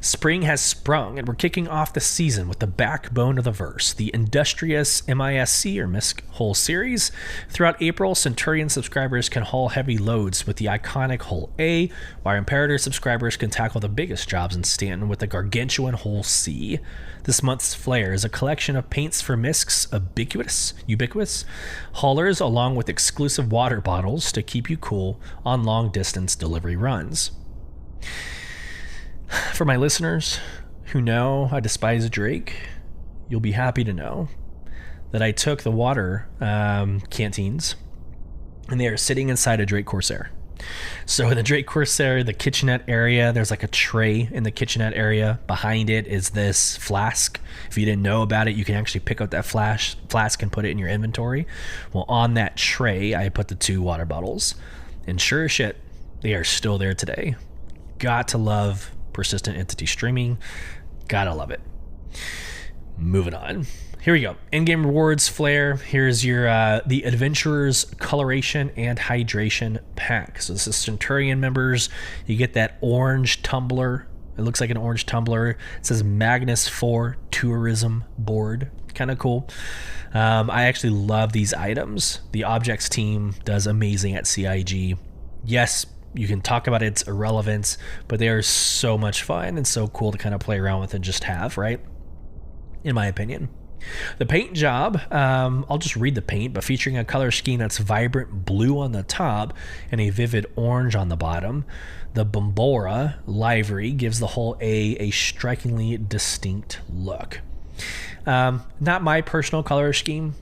Spring has sprung, and we're kicking off the season with the backbone of the verse, the industrious MISC or MISC hull series. Throughout April, Centurion subscribers can haul heavy loads with the iconic hull A, while Imperator subscribers can tackle the biggest jobs in Stanton with the gargantuan hull C. This month's flare is a collection of paints for MISC's ubiquitous haulers, along with exclusive water bottles to keep you cool on long-distance delivery runs. For my listeners who know I despise Drake, you'll be happy to know that I took the water canteens, and they are sitting inside a Drake Corsair. So in the Drake Corsair, the kitchenette area, there's like a tray in the kitchenette area. Behind it is this flask. If you didn't know about it, you can actually pick up that flask and put it in your inventory. Well, on that tray, I put the 2 water bottles. And sure as shit, they are still there today. Got to love persistent entity streaming. Gotta love it. Moving on. Here we go. In-game rewards flare. Here's your the Adventurer's Coloration and Hydration Pack. So this is Centurion members. You get that orange tumbler. It looks like an orange tumbler. It says Magnus 4 Tourism Board. Kind of cool. I actually love these items. The Objects team does amazing at CIG. Yes, you can talk about its irrelevance, but they are so much fun and so cool to kind of play around with and just have, right? In my opinion. The paint job, I'll just read the paint, but featuring a color scheme that's vibrant blue on the top and a vivid orange on the bottom. The Bombora livery gives the whole a strikingly distinct look. Not my personal color scheme.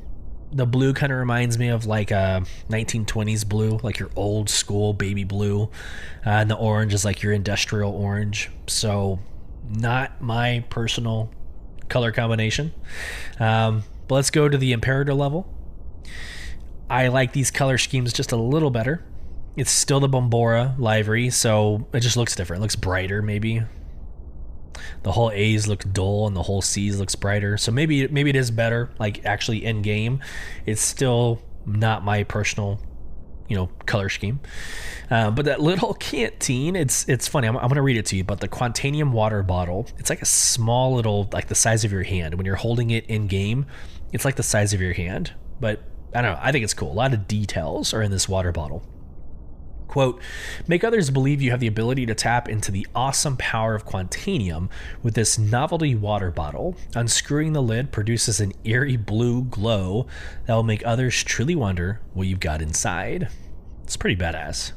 The blue kind of reminds me of like a 1920s blue, like your old school baby blue. And the orange is like your industrial orange. So not my personal color combination. But let's go to the Imperator level. I like these color schemes just a little better. It's still the Bombora livery, so it just looks different. It looks brighter, maybe. The whole A's look dull and the whole C's looks brighter. So maybe it is better, like actually in game. It's still not my personal, color scheme. But that little canteen, it's funny. I'm going to read it to you. But the Quantanium water bottle, it's like a small little, like the size of your hand. When you're holding it in game, it's like the size of your hand. But I don't know. I think it's cool. A lot of details are in this water bottle. Quote, make others believe you have the ability to tap into the awesome power of Quantanium with this novelty water bottle. Unscrewing the lid produces an eerie blue glow that will make others truly wonder what you've got inside. It's pretty badass.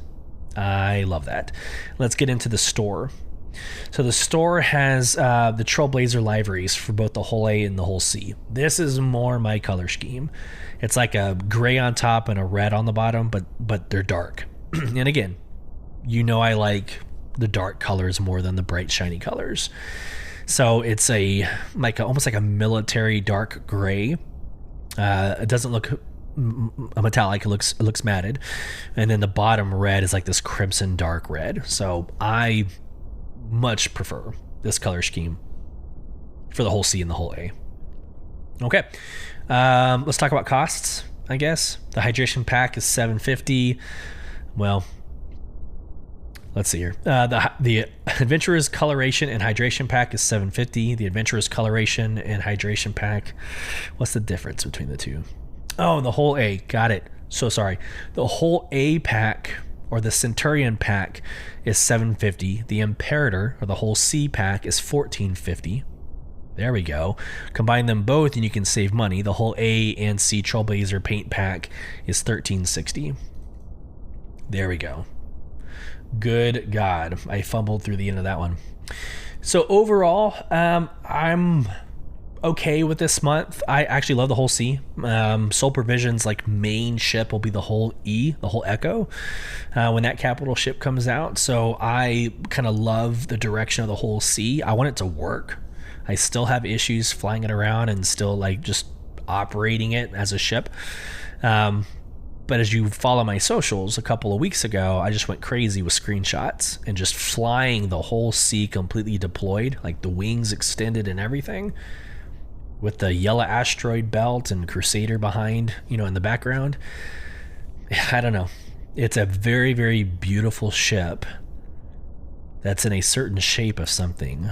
I love that. Let's get into the store. So the store has the Trailblazer liveries for both the whole A and the whole C. This is more my color scheme. It's like a gray on top and a red on the bottom, but they're dark. And again, I like the dark colors more than the bright shiny colors. So it's almost like a military dark gray. It doesn't look a metallic. It looks matted, and then the bottom red is like this crimson dark red. So I much prefer this color scheme for the whole C and the whole A. Okay, let's talk about costs, I guess. The hydration pack is $750. Well, let's see here. The Adventurer's Coloration and Hydration Pack is $750. The Adventurer's Coloration and Hydration Pack, what's the difference between the two? Oh, the whole A. Got it. So sorry. The whole A pack, or the Centurion pack, is $750. The Imperator, or the whole C pack, is $1450. There we go. Combine them both and you can save money. The whole A and C Trailblazer paint pack is $1360. There we go. Good God. I fumbled through the end of that one. So overall, I'm okay with this month. I actually love the whole C. Soul Provision's like main ship will be the whole E, the whole Echo, when that capital ship comes out. So I kind of love the direction of the whole C. I want it to work. I still have issues flying it around and still like just operating it as a ship. But as you follow my socials, a couple of weeks ago, I just went crazy with screenshots and just flying the whole C completely deployed, like the wings extended and everything, with the yellow asteroid belt and Crusader behind, in the background. I don't know. It's a very, very beautiful ship that's in a certain shape of something.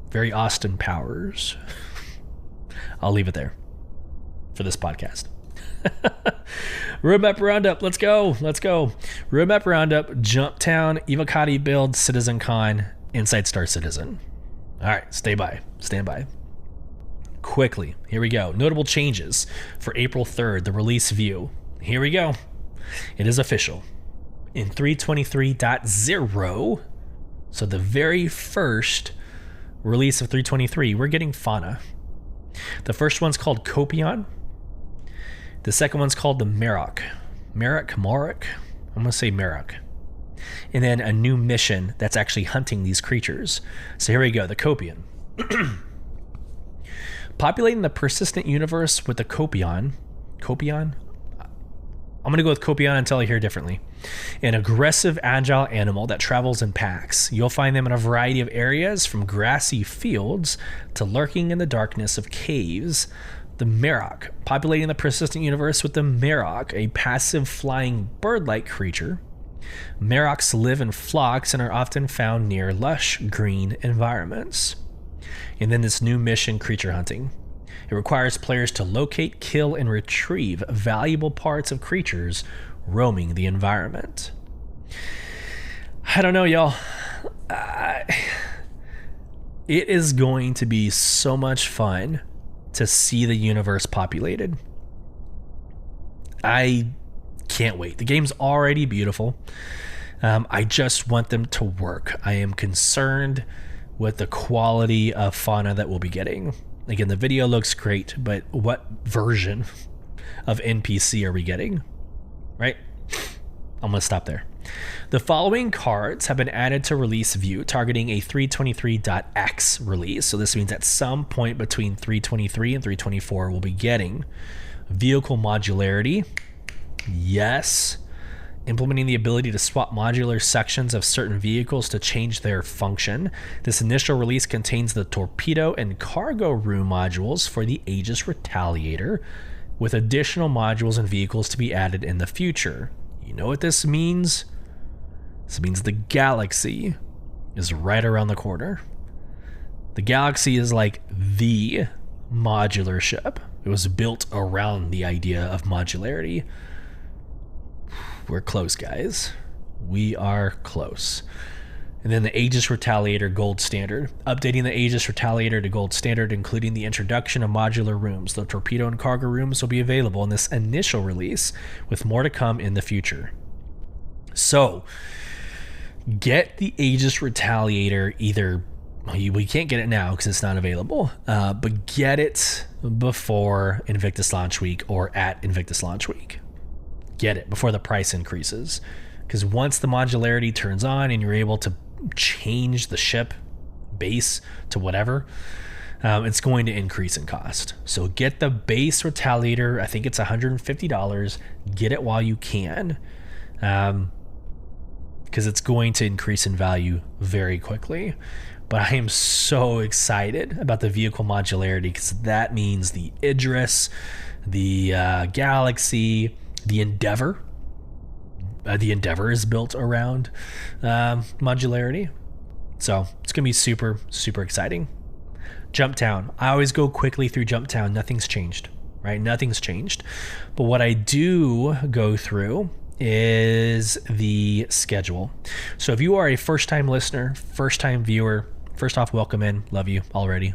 Very Austin Powers. I'll leave it there for this podcast. Roadmap Roundup. Let's go. Roadmap Roundup, Jumptown, Evocati build, Citizen Con, Inside Star Citizen. All right, stand by. Quickly, here we go. Notable changes for April 3rd, the release view. Here we go. It is official. In 323.0, so the very first release of 323, we're getting fauna. The first one's called Copion. The second one's called the Marok. I'm going to say Marok. And then a new mission that's actually hunting these creatures. So here we go, the Copion. Populating the persistent universe with the Copion. I'm going to go with Copion until I hear differently. An aggressive, agile animal that travels in packs. You'll find them in a variety of areas, from grassy fields to lurking in the darkness of caves. The Marok, populating the persistent universe with the Marok, a passive flying bird-like creature. Maroks live in flocks and are often found near lush green environments. And then this new mission, creature hunting. It requires players to locate, kill, and retrieve valuable parts of creatures roaming the environment. I don't know, y'all. It is going to be so much fun to see the universe populated. I can't wait. The game's already beautiful. I just want them to work. I am concerned with the quality of fauna that we'll be getting. Again, the video looks great, but what version of NPC are we getting? Right? I'm going to stop there. The following cards have been added to release view, targeting a 323.x release. So this means at some point between 323 and 324, we'll be getting vehicle modularity. Yes. Implementing the ability to swap modular sections of certain vehicles to change their function. This initial release contains the torpedo and cargo room modules for the Aegis Retaliator, with additional modules and vehicles to be added in the future. You know what this means? This means the Galaxy is right around the corner. The Galaxy is like the modular ship. It was built around the idea of modularity. We're close, guys. We are close. And then the Aegis Retaliator Gold Standard. Updating the Aegis Retaliator to Gold Standard, including the introduction of modular rooms. The torpedo and cargo rooms will be available in this initial release, with more to come in the future. So, get the Aegis Retaliator either... We can't get it now because it's not available, but get it before Invictus Launch Week or at Invictus Launch Week. Get it before the price increases, because once the modularity turns on and you're able to change the ship base to whatever, it's going to increase in cost. So get the base Retaliator. I think it's $150. Get it while you can, because it's going to increase in value very quickly. But I am so excited about the vehicle modularity, because that means the Idris, the Galaxy, the Endeavor. The Endeavor is built around modularity. So it's going to be super, super exciting. Jumptown. I always go quickly through Jumptown. Nothing's changed, right? Nothing's changed. But what I do go through is the schedule. So if you are a first-time listener, first-time viewer, first off, welcome in. Love you already.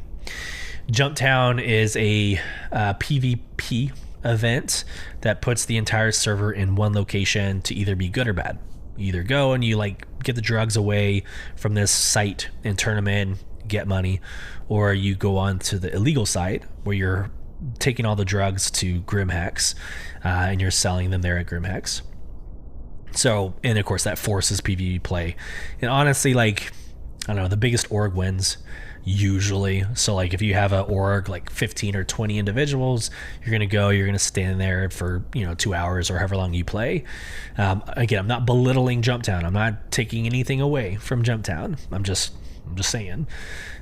Jumptown is a PvP event that puts the entire server in one location to either be good or bad. You either go and you like get the drugs away from this site and turn them in, get money, or you go on to the illegal site where you're taking all the drugs to Grimhex and you're selling them there at Grimhex. So, and of course that forces PvP play. And honestly, like, I don't know, the biggest org wins usually. So like if you have an org like 15 or 20 individuals, you're going to stand there for 2 hours or however long you play. Again, I'm not belittling Jumptown. I'm not taking anything away from Jumptown. I'm just saying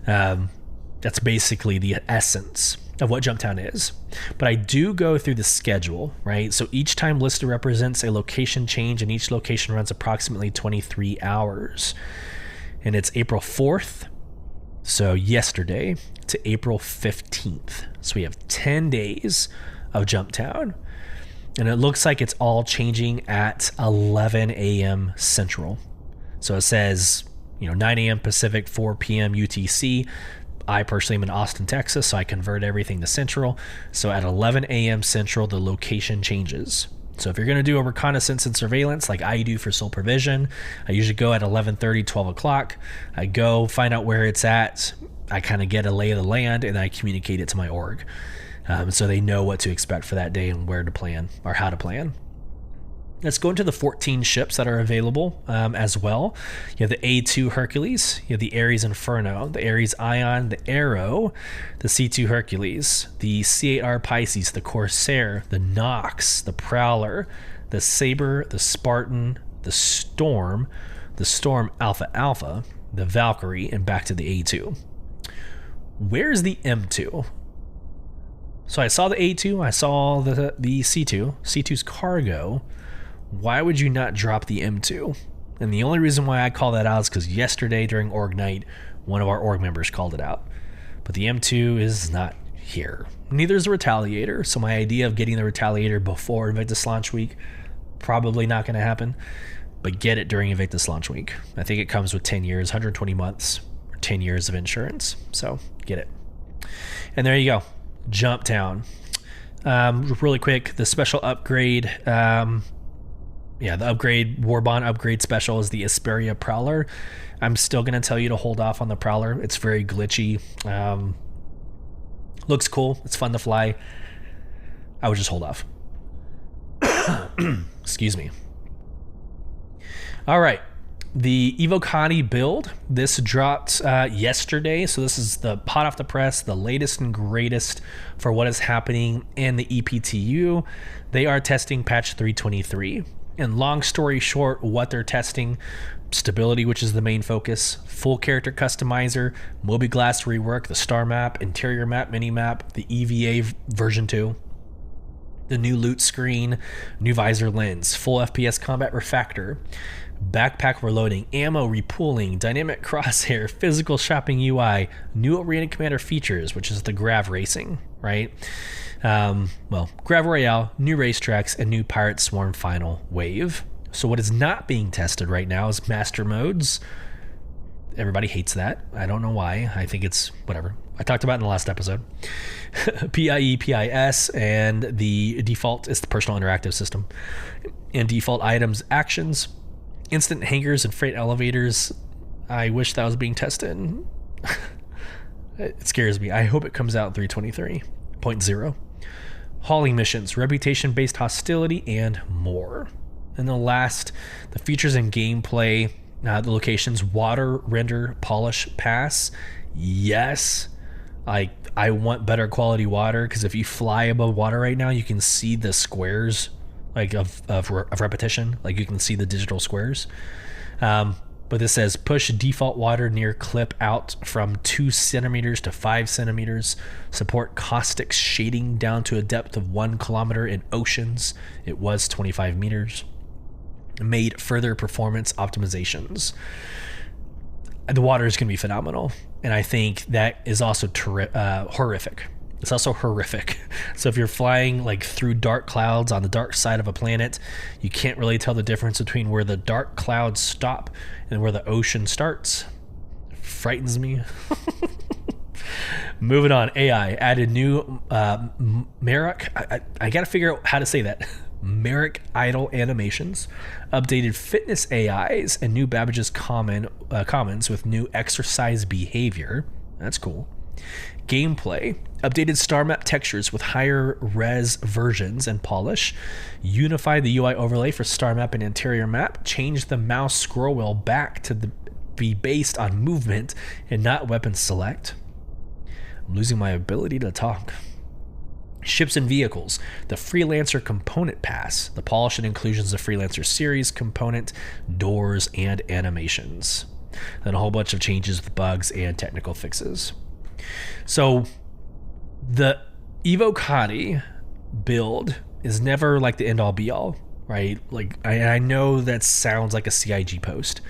that's basically the essence of what Jumptown is. But I do go through the schedule, right? So each time listed represents a location change, and each location runs approximately 23 hours. And it's April 4th, so yesterday, to April 15th. So we have 10 days of Jumptown. And it looks like it's all changing at 11 a.m. Central. So it says, 9 a.m. Pacific, 4 p.m. UTC. I personally am in Austin, Texas, so I convert everything to Central. So at 11 a.m. Central, the location changes. So if you're going to do a reconnaissance and surveillance like I do for Sole Provision, I usually go at 11:30, 12 o'clock. I go find out where it's at. I kind of get a lay of the land, and I communicate it to my org. So they know what to expect for that day and where to plan or how to plan. Let's go into the 14 ships that are available as well. You have the A2 Hercules, you have the Ares Inferno, the Ares Ion, the Arrow, the C2 Hercules, the C8R Pisces, the Corsair, the Nox, the Prowler, the Saber, the Spartan, the Storm Alpha Alpha, the Valkyrie, and back to the A2. Where's the M2? So I saw the A2, I saw the C2, C2's cargo. Why would you not drop the M2? And the only reason why I call that out is because yesterday during org night, one of our org members called it out. But the M2 is not here. Neither is the Retaliator. So my idea of getting the Retaliator before Invictus launch week, probably not going to happen. But get it during Invictus launch week. I think it comes with 10 years, 120 months, or 10 years of insurance. So get it. And there you go. Jumptown. Really quick, the special upgrade. The upgrade, Warbond upgrade special is the Asperia Prowler. I'm still going to tell you to hold off on the Prowler. It's very glitchy. Looks cool. It's fun to fly. I would just hold off. Excuse me. All right. The Evocati build. This dropped yesterday. So this is the hot off the press, the latest and greatest for what is happening in the EPTU. They are testing patch 323. And long story short, what they're testing: stability, which is the main focus, full character customizer, Mobi-Glass rework, the star map, interior map, mini map, the EVA version 2, the new loot screen, new visor lens, full FPS combat refactor, backpack reloading, ammo repooling, dynamic crosshair, physical shopping UI, new arena commander features, which is the Grav racing, right? Grav Royale, new racetracks, and new Pirate Swarm final wave. So what is not being tested right now is master modes. Everybody hates that. I don't know why. I think it's whatever. I talked about it in the last episode. PIE, PIS, and the default is the personal interactive system. And default items, actions, instant hangars, and freight elevators. I wish that was being tested. It scares me. I hope it comes out 323.0. Hauling missions, reputation-based hostility, and more. And the features and gameplay, the locations, water, render, polish, pass. Yes, Like, I want better quality water, because if you fly above water right now, you can see the squares, like of repetition. Like, you can see the digital squares. But this says push default water near clip out from 2 centimeters to 5 centimeters. Support caustic shading down to a depth of 1 kilometer in oceans. It was 25 meters. Made further performance optimizations. The water is going to be phenomenal. And I think that is also horrific. It's also horrific. So if you're flying like through dark clouds on the dark side of a planet, you can't really tell the difference between where the dark clouds stop and where the ocean starts. It frightens me. Moving on, AI added new Merrick. I got to figure out how to say that. Merrick idle animations, updated fitness AIs, and new Babbage's comments with new exercise behavior. That's cool. Gameplay, updated star map textures with higher res versions and polish, unified the UI overlay for star map and interior map, changed the mouse scroll wheel back to be based on movement and not weapon select. I'm losing my ability to talk. Ships and vehicles, the Freelancer component pass, the polish and inclusions of Freelancer series component, doors, and animations. Then a whole bunch of changes with bugs and technical fixes. So the Evocati build is never like the end all be all, right? Like I know that sounds like a CIG post,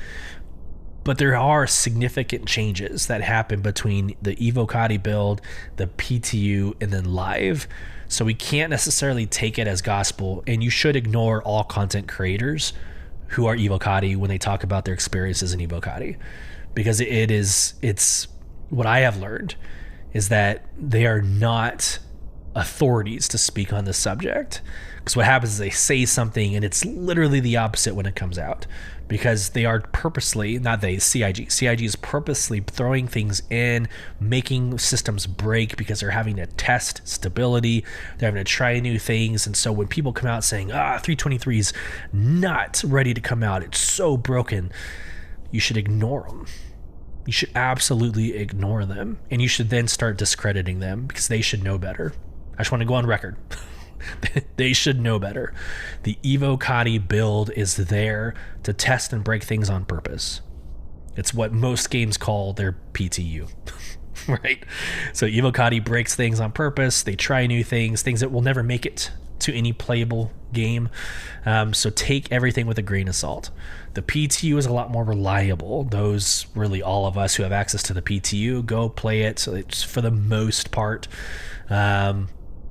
but there are significant changes that happen between the Evocati build, the PTU, and then live. So we can't necessarily take it as gospel, and you should ignore all content creators who are Evocati when they talk about their experiences in Evocati, because it's what I have learned is that they are not authorities to speak on this subject. Because what happens is they say something and it's literally the opposite when it comes out, because they are purposely, not they, CIG is purposely throwing things in, making systems break because they're having to test stability, they're having to try new things. And so when people come out saying 323 is not ready to come out, it's so broken, you should ignore them. You should absolutely ignore them, and you should then start discrediting them because they should know better. I just want to go on record. They should know better. The Evocati build is there to test and break things on purpose. It's what most games call their PTU, right? So Evocati breaks things on purpose. They try new things that will never make it to any playable game. So take everything with a grain of salt. The PTU is a lot more reliable. Those, really all of us who have access to the PTU, go play it. So it's, for the most part,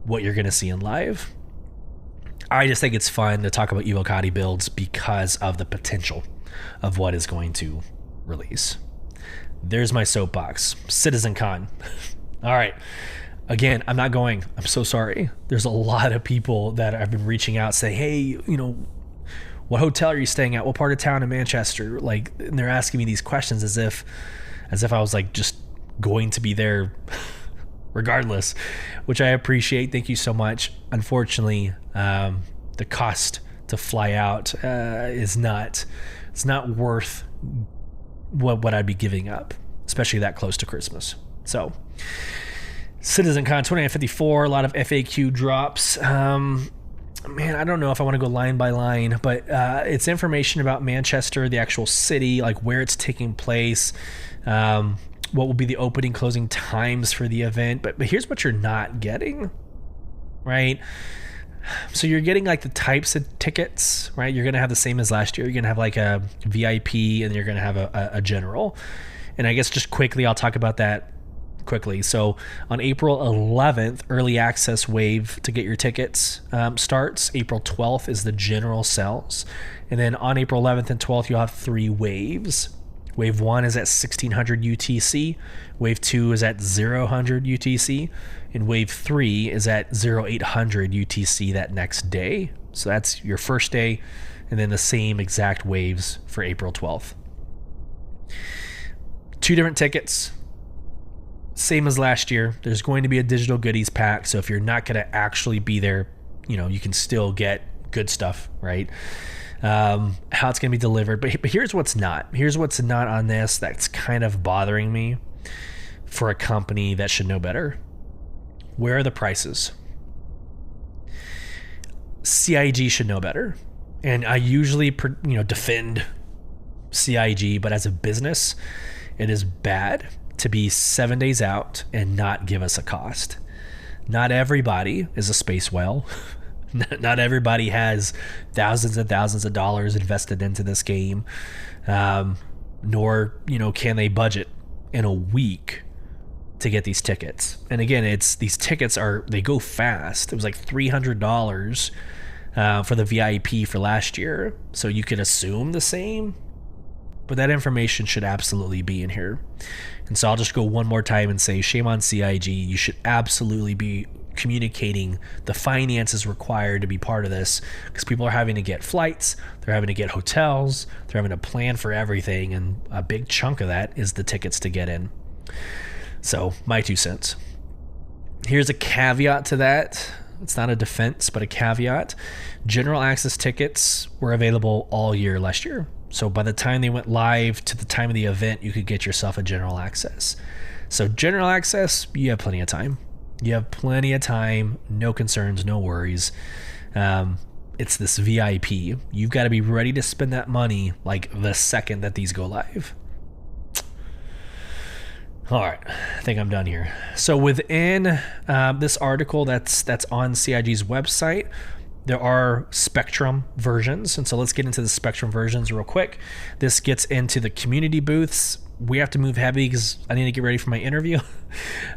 what you're going to see in live. I just think it's fun to talk about Evocati builds because of the potential of what is going to release. There's my soapbox. CitizenCon. All right. Again, I'm not going. I'm so sorry. There's a lot of people that have been reaching out saying, hey, what hotel are you staying at? What part of town in Manchester? Like, and they're asking me these questions as if I was like just going to be there regardless, which I appreciate. Thank you so much. Unfortunately, the cost to fly out it's not worth what I'd be giving up, especially that close to Christmas. So CitizenCon 2954, a lot of FAQ drops. Man, I don't know if I want to go line by line, but it's information about Manchester, the actual city, like where it's taking place, what will be the opening, closing times for the event. But here's what you're not getting, right? So you're getting like the types of tickets, right? You're going to have the same as last year. You're going to have like a VIP, and you're going to have a general. And I guess just quickly, I'll talk about that quickly. So on April 11th, early access wave to get your tickets starts. April 12th is the general sales. And then on April 11th and 12th, you'll have 3 waves. Wave 1 is at 1600 UTC. Wave 2 is at 0100 UTC. And Wave 3 is at 0800 UTC that next day. So that's your first day. And then the same exact waves for April 12th. 2 different tickets. Same as last year. There's going to be a digital goodies pack. So if you're not going to actually be there, you can still get good stuff, right? How it's going to be delivered. But here's what's not. Here's what's not on this that's kind of bothering me. for a company that should know better. Where are the prices? CIG should know better. And I usually, defend CIG, but as a business, it is bad to be 7 days out and not give us a cost. Not everybody is a space whale. Not everybody has thousands and thousands of dollars invested into this game. Nor, can they budget in a week to get these tickets. And again, these tickets they go fast. It was like $300 for the VIP for last year. So you could assume the same, but that information should absolutely be in here. And so I'll just go one more time and say, shame on CIG. You should absolutely be communicating the finances required to be part of this, because people are having to get flights, they're having to get hotels, they're having to plan for everything, and a big chunk of that is the tickets to get in. So my 2 cents. Here's a caveat to that. It's not a defense, but a caveat. General access tickets were available all year last year. So by the time they went live to the time of the event, you could get yourself a general access. So general access, you have plenty of time. You have plenty of time, no concerns, no worries. It's this VIP. You've got to be ready to spend that money like the second that these go live. All right, I think I'm done here. So within this article that's on CIG's website, there are Spectrum versions. And so let's get into the Spectrum versions real quick. This gets into the community booths. We have to move heavy because I need to get ready for my interview.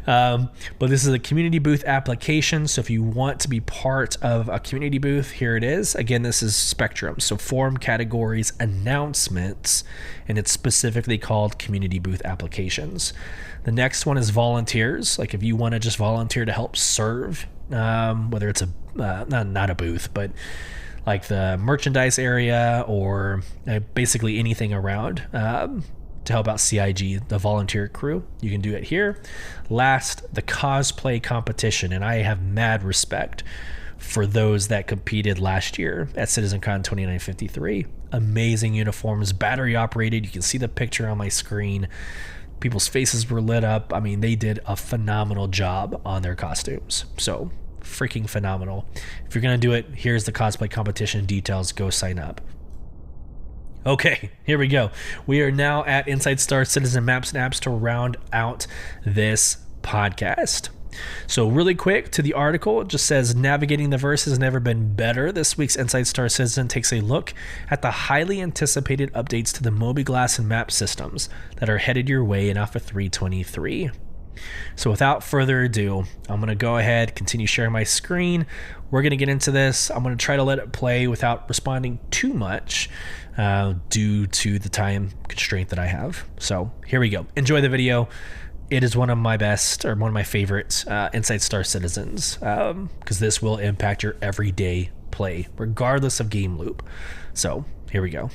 But this is a community booth application. So if you want to be part of a community booth, here it is. Again, this is Spectrum. So forum categories, announcements, and it's specifically called community booth applications. The next one is volunteers. Like if you want to just volunteer to help serve, whether it's not a booth, but like the merchandise area or basically anything around to help out CIG, the volunteer crew, you can do it here. Last, the cosplay competition, and I have mad respect for those that competed last year at CitizenCon 2953. Amazing uniforms, battery operated. You can see the picture on my screen. People's faces were lit up. I mean, they did a phenomenal job on their costumes. So freaking phenomenal. If you're going to do it, here's the cosplay competition details. Go sign up. Okay, here we go. We are now at Inside Star Citizen Maps and Apps to round out this podcast. So really quick to the article, it just says navigating the verse has never been better. This week's Inside Star Citizen takes a look at the highly anticipated updates to the mobiGlas and map systems that are headed your way in Alpha 3.23. So without further ado, I'm going to go ahead, continue sharing my screen. We're going to get into this. I'm going to try to let it play without responding too much due to the time constraint that I have. So here we go. Enjoy the video. It is one of my best, or one of my favorite Inside Star Citizens, because this will impact your everyday play, regardless of game loop. So here we go.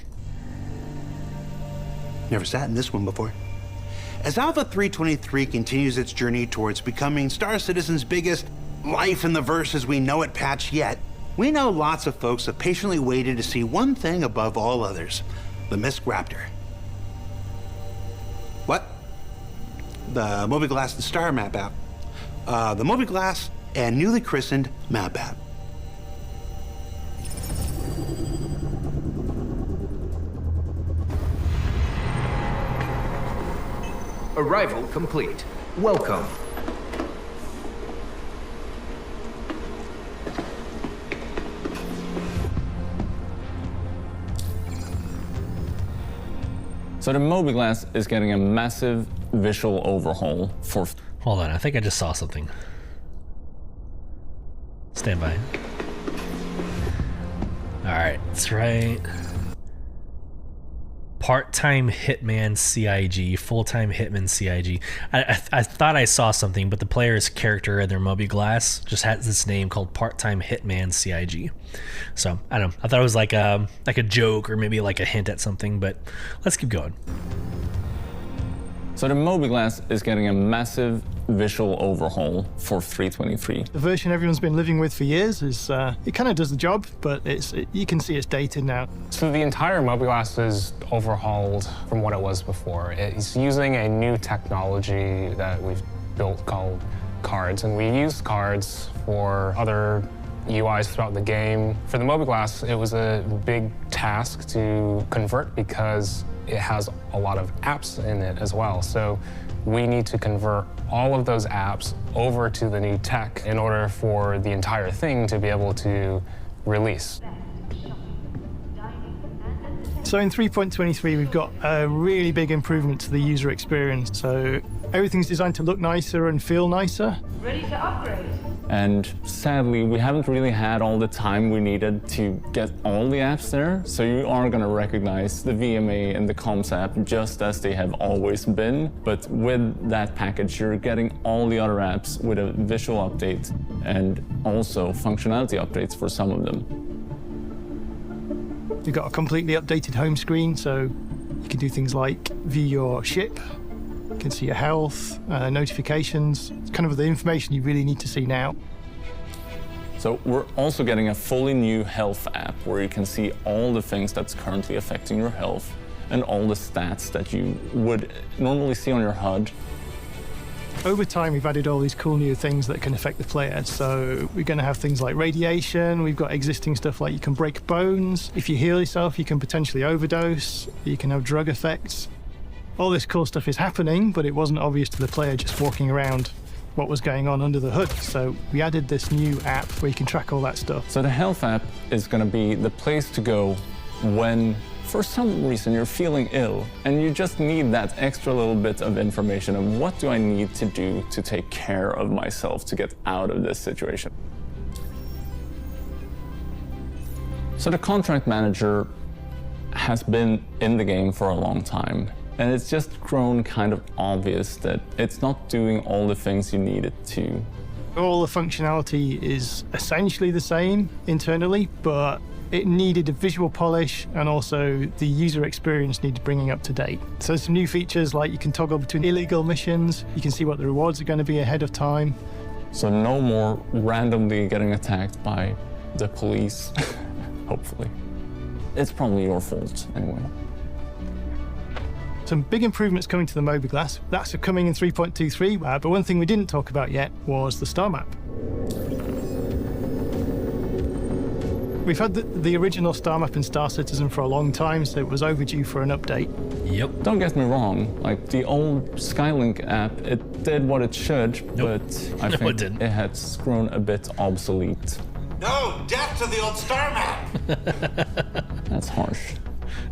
Never sat in this one before. As Alpha 3.23 continues its journey towards becoming Star Citizen's biggest life in the verse as we know it patch yet, we know lots of folks have patiently waited to see one thing above all others: the Mist Raptor. What? The mobiGlas and Star map app. The mobiGlas and newly christened map app. Arrival complete. Welcome. So the mobiGlas is getting a massive visual overhaul for... Hold on, I think I just saw something. Stand by. All right, that's right. Part-time Hitman CIG, full-time Hitman CIG. I thought I saw something, but the player's character in their mobiGlas just has this name called Part-time Hitman CIG. So I don't know. I thought it was like a joke or maybe like a hint at something, but let's keep going. So the Mobi-Glass is getting a massive visual overhaul for 323. The version everyone's been living with for years is, it kind of does the job, but you can see it's dated now. So the entire Mobi-Glass is overhauled from what it was before. It's using a new technology that we've built called cards, and we use cards for other UIs throughout the game. For the Mobi-Glass, it was a big task to convert because it has a lot of apps in it as well. So we need to convert all of those apps over to the new tech in order for the entire thing to be able to release. So in 3.23, we've got a really big improvement to the user experience. So everything's designed to look nicer and feel nicer. Ready to upgrade. And sadly, we haven't really had all the time we needed to get all the apps there. So you are going to recognize the VMA and the Comms app just as they have always been. But with that package, you're getting all the other apps with a visual update and also functionality updates for some of them. You've got a completely updated home screen, so you can do things like view your ship, you can see your health, notifications. It's kind of the information you really need to see now. So we're also getting a fully new health app where you can see all the things that's currently affecting your health and all the stats that you would normally see on your HUD. Over time, we've added all these cool new things that can affect the player. So we're going to have things like radiation. We've got existing stuff like you can break bones. If you heal yourself, you can potentially overdose. You can have drug effects. All this cool stuff is happening, but it wasn't obvious to the player just walking around what was going on under the hood. So we added this new app where you can track all that stuff. So the health app is going to be the place to go when, for some reason, you're feeling ill and you just need that extra little bit of information of what do I need to do to take care of myself to get out of this situation. So the contract manager has been in the game for a long time, and it's just grown kind of obvious that it's not doing all the things you need it to. All the functionality is essentially the same internally, but it needed a visual polish, and also the user experience needed bringing up to date. So there's some new features like you can toggle between illegal missions, you can see what the rewards are going to be ahead of time. So no more randomly getting attacked by the police, hopefully. It's probably your fault anyway. Some big improvements coming to the Mobi-Glass. That's coming in 3.23, but one thing we didn't talk about yet was the star map. We've had the original Star Map in Star Citizen for a long time, so it was overdue for an update. Yep. Don't get me wrong, like the old Skylink app, it did what it should, Nope. but I No, think it didn't. it has grown a bit obsolete. No, death to the old star map! That's harsh.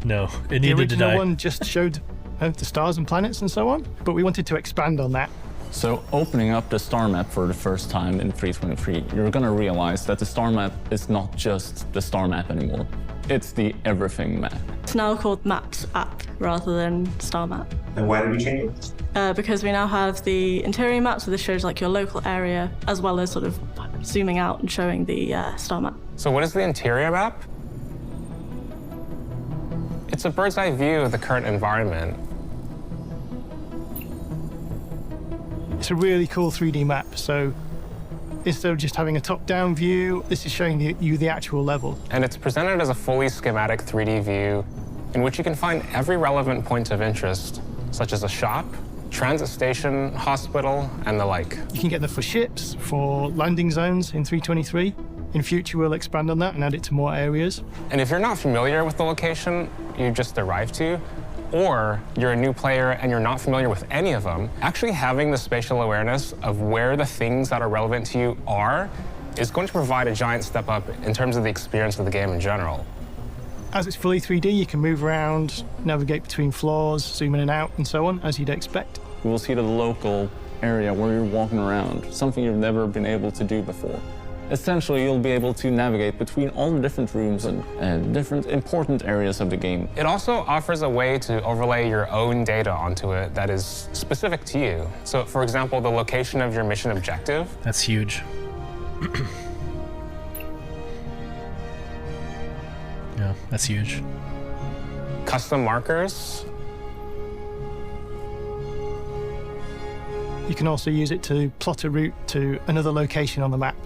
No, it The needed to original die. one just showed the stars and planets and so on, but we wanted to expand on that. So opening up the star map for the first time in 323, you're gonna realize that the star map is not just the star map anymore. It's the everything map. It's now called Maps app rather than Star Map. And why did we change it? Because we now have the interior map, so this shows like your local area, as well as sort of zooming out and showing the star map. So what is the interior map? It's a bird's eye view of the current environment. It's a really cool 3D map, so instead of just having a top-down view, this is showing you the actual level. And it's presented as a fully schematic 3D view in which you can find every relevant point of interest, such as a shop, transit station, hospital, and the like. You can get them for ships, for landing zones in 323. In future, we'll expand on that and add it to more areas. And if you're not familiar with the location you just arrived to, or you're a new player and you're not familiar with any of them, actually having the spatial awareness of where the things that are relevant to you are is going to provide a giant step up in terms of the experience of the game in general. As it's fully 3D, you can move around, navigate between floors, zoom in and out, and so on, as you'd expect. You will see the local area where you're walking around, something you've never been able to do before. Essentially, you'll be able to navigate between all the different rooms and different important areas of the game. It also offers a way to overlay your own data onto it that is specific to you. So, for example, the location of your mission objective. That's huge. Yeah, that's huge. Custom markers. You can also use it to plot a route to another location on the map.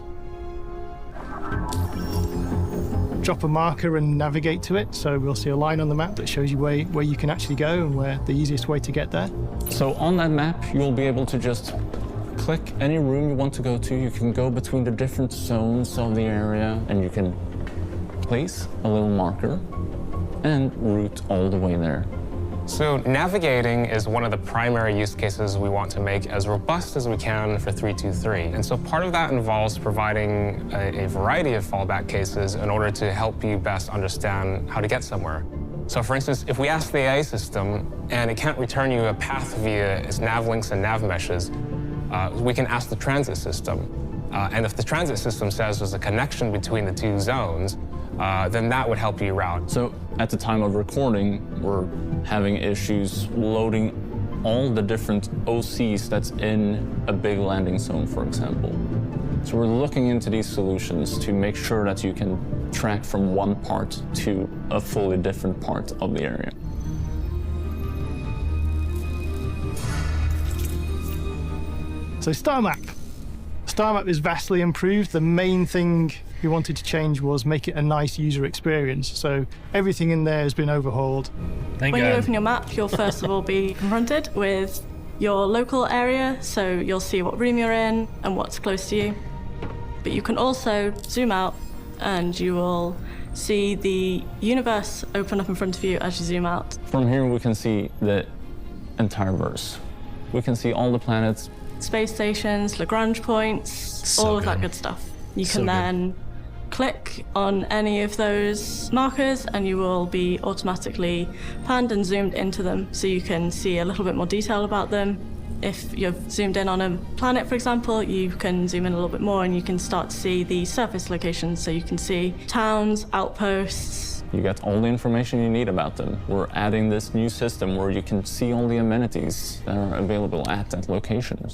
Drop a marker and navigate to it, so we'll see a line on the map that shows you where you can actually go and where the easiest way to get there. So on that map, you'll be able to just click any room you want to go to. You can go between the different zones of the area, and you can place a little marker and route all the way there. So navigating is one of the primary use cases we want to make as robust as we can for 323. And so part of that involves providing a variety of fallback cases in order to help you best understand how to get somewhere. So for instance, if we ask the AI system and it can't return you a path via its nav links and nav meshes, we can ask the transit system. And if the transit system says there's a connection between the two zones, then that would help you route. So at the time of recording, we're having issues loading all the different OCs that's in a big landing zone, for example. So we're looking into these solutions to make sure that you can track from one part to a fully different part of the area. So Star Map. Star Map is vastly improved. The main thing we wanted to change was make it a nice user experience. So everything in there has been overhauled. Thank When God. you open your map, you'll first of all be confronted with your local area, so you'll see what room you're in and what's close to you. But you can also zoom out and you will see the universe open up in front of you as you zoom out. From here, we can see the entire verse. We can see all the planets. Space stations, Lagrange points, So all of that good. good stuff. You So can good. then click on any of those markers and you will be automatically panned and zoomed into them so you can see a little bit more detail about them. If you've zoomed in on a planet, for example, you can zoom in a little bit more and you can start to see the surface locations. So you can see towns, outposts. You get all the information you need about them. We're adding this new system where you can see all the amenities that are available at that location.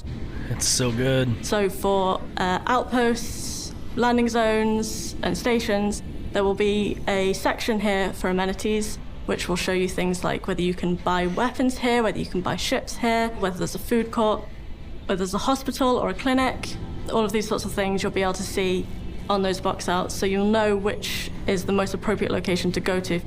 It's so good. So for outposts, landing zones and stations, there will be a section here for amenities which will show you things like whether you can buy weapons here, whether you can buy ships here, whether there's a food court, whether there's a hospital or a clinic. All of these sorts of things you'll be able to see on those box outs, so you'll know which is the most appropriate location to go to.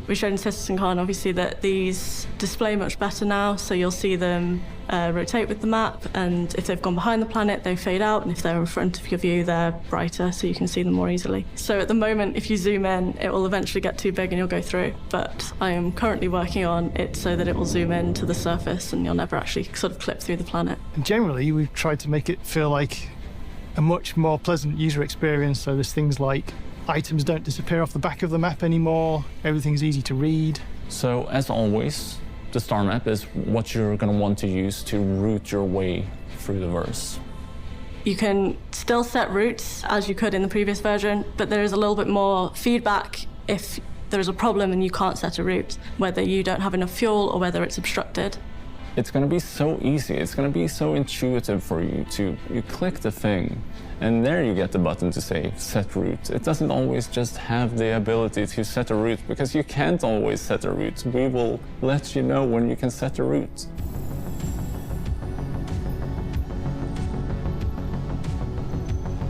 We showed in CitizenCon, obviously, that these display much better now, so you'll see them rotate with the map, and if they've gone behind the planet, they fade out, and if they're in front of your view, they're brighter, so you can see them more easily. So at the moment, if you zoom in, it will eventually get too big and you'll go through, but I am currently working on it so that it will zoom in to the surface and you'll never actually sort of clip through the planet. And generally, we've tried to make it feel like a much more pleasant user experience. So there's things like items don't disappear off the back of the map anymore. Everything's easy to read. So as always, the star map is what you're going to want to use to route your way through the verse. You can still set routes as you could in the previous version, but there is a little bit more feedback if there is a problem and you can't set a route, whether you don't have enough fuel or whether it's obstructed. It's going to be so easy. It's going to be so intuitive for you you click the thing, and there you get the button to say set route. It doesn't always just have the ability to set a route, because you can't always set a route. We will let you know when you can set a route.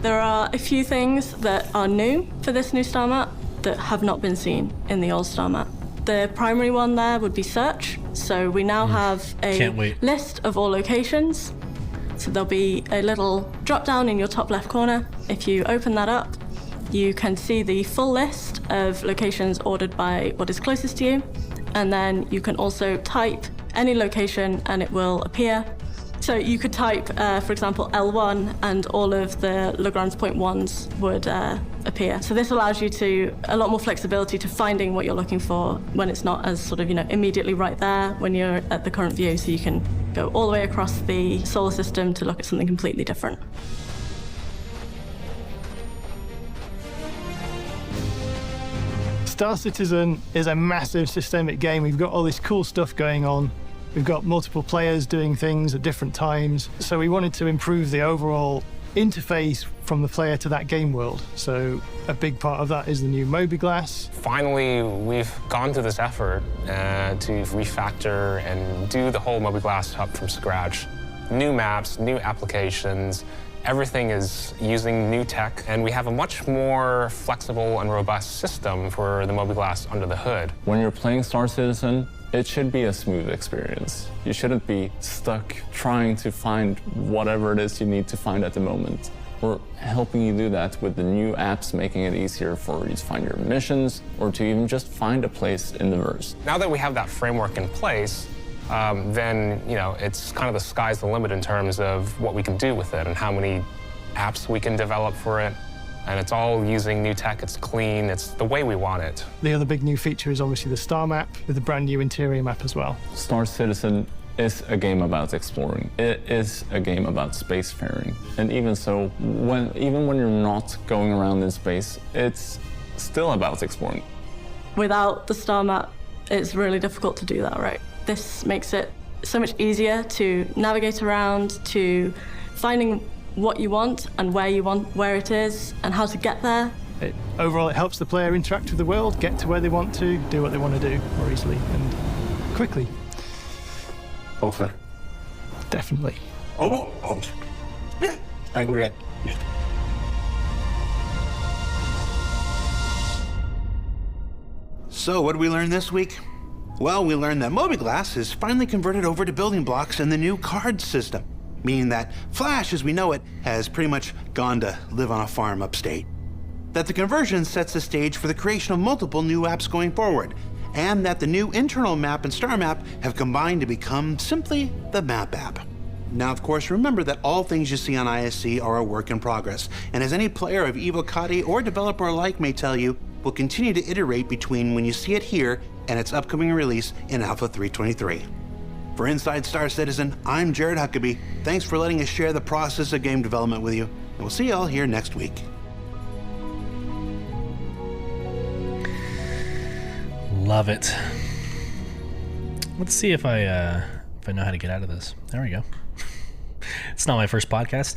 There are a few things that are new for this new star map that have not been seen in the old star map. The primary one there would be search. So we now have a Can't wait. list of all locations. So there'll be a little drop down in your top left corner. If you open that up, you can see the full list of locations ordered by what is closest to you. And then you can also type any location and it will appear. So you could type, for example, L1 and all of the Lagrange point ones would appear. So this allows you a lot more flexibility to finding what you're looking for when it's not as sort of, immediately right there when you're at the current view. So you can go all the way across the solar system to look at something completely different. Star Citizen is a massive systemic game. We've got all this cool stuff going on. We've got multiple players doing things at different times. So we wanted to improve the overall interface from the player to that game world. So a big part of that is the new Mobi-Glass. Finally, we've gone to this effort to refactor and do the whole Mobi-Glass hub from scratch. new maps, new applications. Everything is using new tech, and we have a much more flexible and robust system for the mobiGlas under the hood. When you're playing Star Citizen, it should be a smooth experience. You shouldn't be stuck trying to find whatever it is you need to find at the moment. We're helping you do that with the new apps, making it easier for you to find your missions or to even just find a place in the verse. Now that we have that framework in place, then it's kind of the sky's the limit in terms of what we can do with it and how many apps we can develop for it. And it's all using new tech, it's clean, it's the way we want it. The other big new feature is obviously the star map with the brand new interior map as well. Star Citizen is a game about exploring. It is a game about spacefaring. And even so, even when you're not going around in space, it's still about exploring. Without the star map, it's really difficult to do that, right? This makes it so much easier to navigate around, to finding what you want and where it is, and how to get there. Overall, it helps the player interact with the world, get to where they want to, do what they want to do more easily and quickly. Often. Definitely. Oh. Yeah, I agree. So, what did we learn this week? Well, we learned that mobiGlas is finally converted over to building blocks in the new card system, meaning that Flash, as we know it, has pretty much gone to live on a farm upstate. That the conversion sets the stage for the creation of multiple new apps going forward, and that the new internal map and star map have combined to become simply the Map app. Now, of course, remember that all things you see on ISC are a work in progress, and as any player of Evocati or developer alike may tell you, will continue to iterate between when you see it here and its upcoming release in Alpha 3.23. For Inside Star Citizen, I'm Jared Huckabee. Thanks for letting us share the process of game development with you, and we'll see you all here next week. Love it. Let's see if I know how to get out of this. There we go. It's not my first podcast.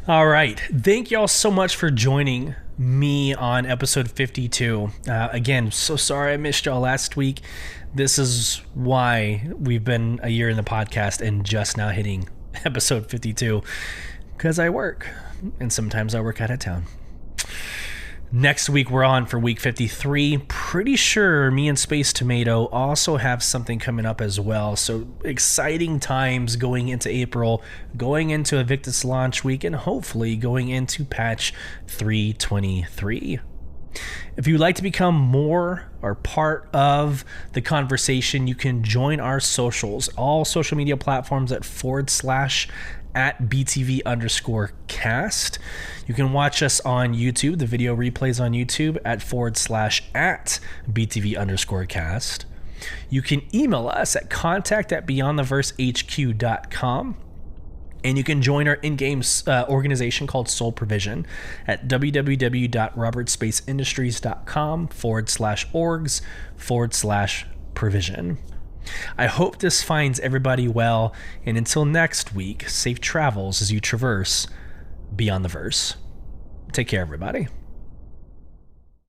All right. Thank y'all so much for joining me on episode 52. Again, so sorry I missed y'all last week. This is why we've been a year in the podcast and just now hitting episode 52, because I work, and sometimes I work out of town. Next week, we're on for week 53. Pretty sure me and Space Tomato also have something coming up as well. So exciting times going into April, going into Invictus launch week, and hopefully going into patch 3.23. If you'd like to become more or part of the conversation, you can join our socials, all social media platforms at /BTV_cast. You can watch us on YouTube, the video replays on YouTube at /BTV_cast. You can email us at contact@beyondtheversehq.com. And you can join our in-game organization called Soul Provision at www.robertspaceindustriescom/orgs/provision. I hope this finds everybody well, and until next week, safe travels as you traverse beyond the verse. Take care, everybody.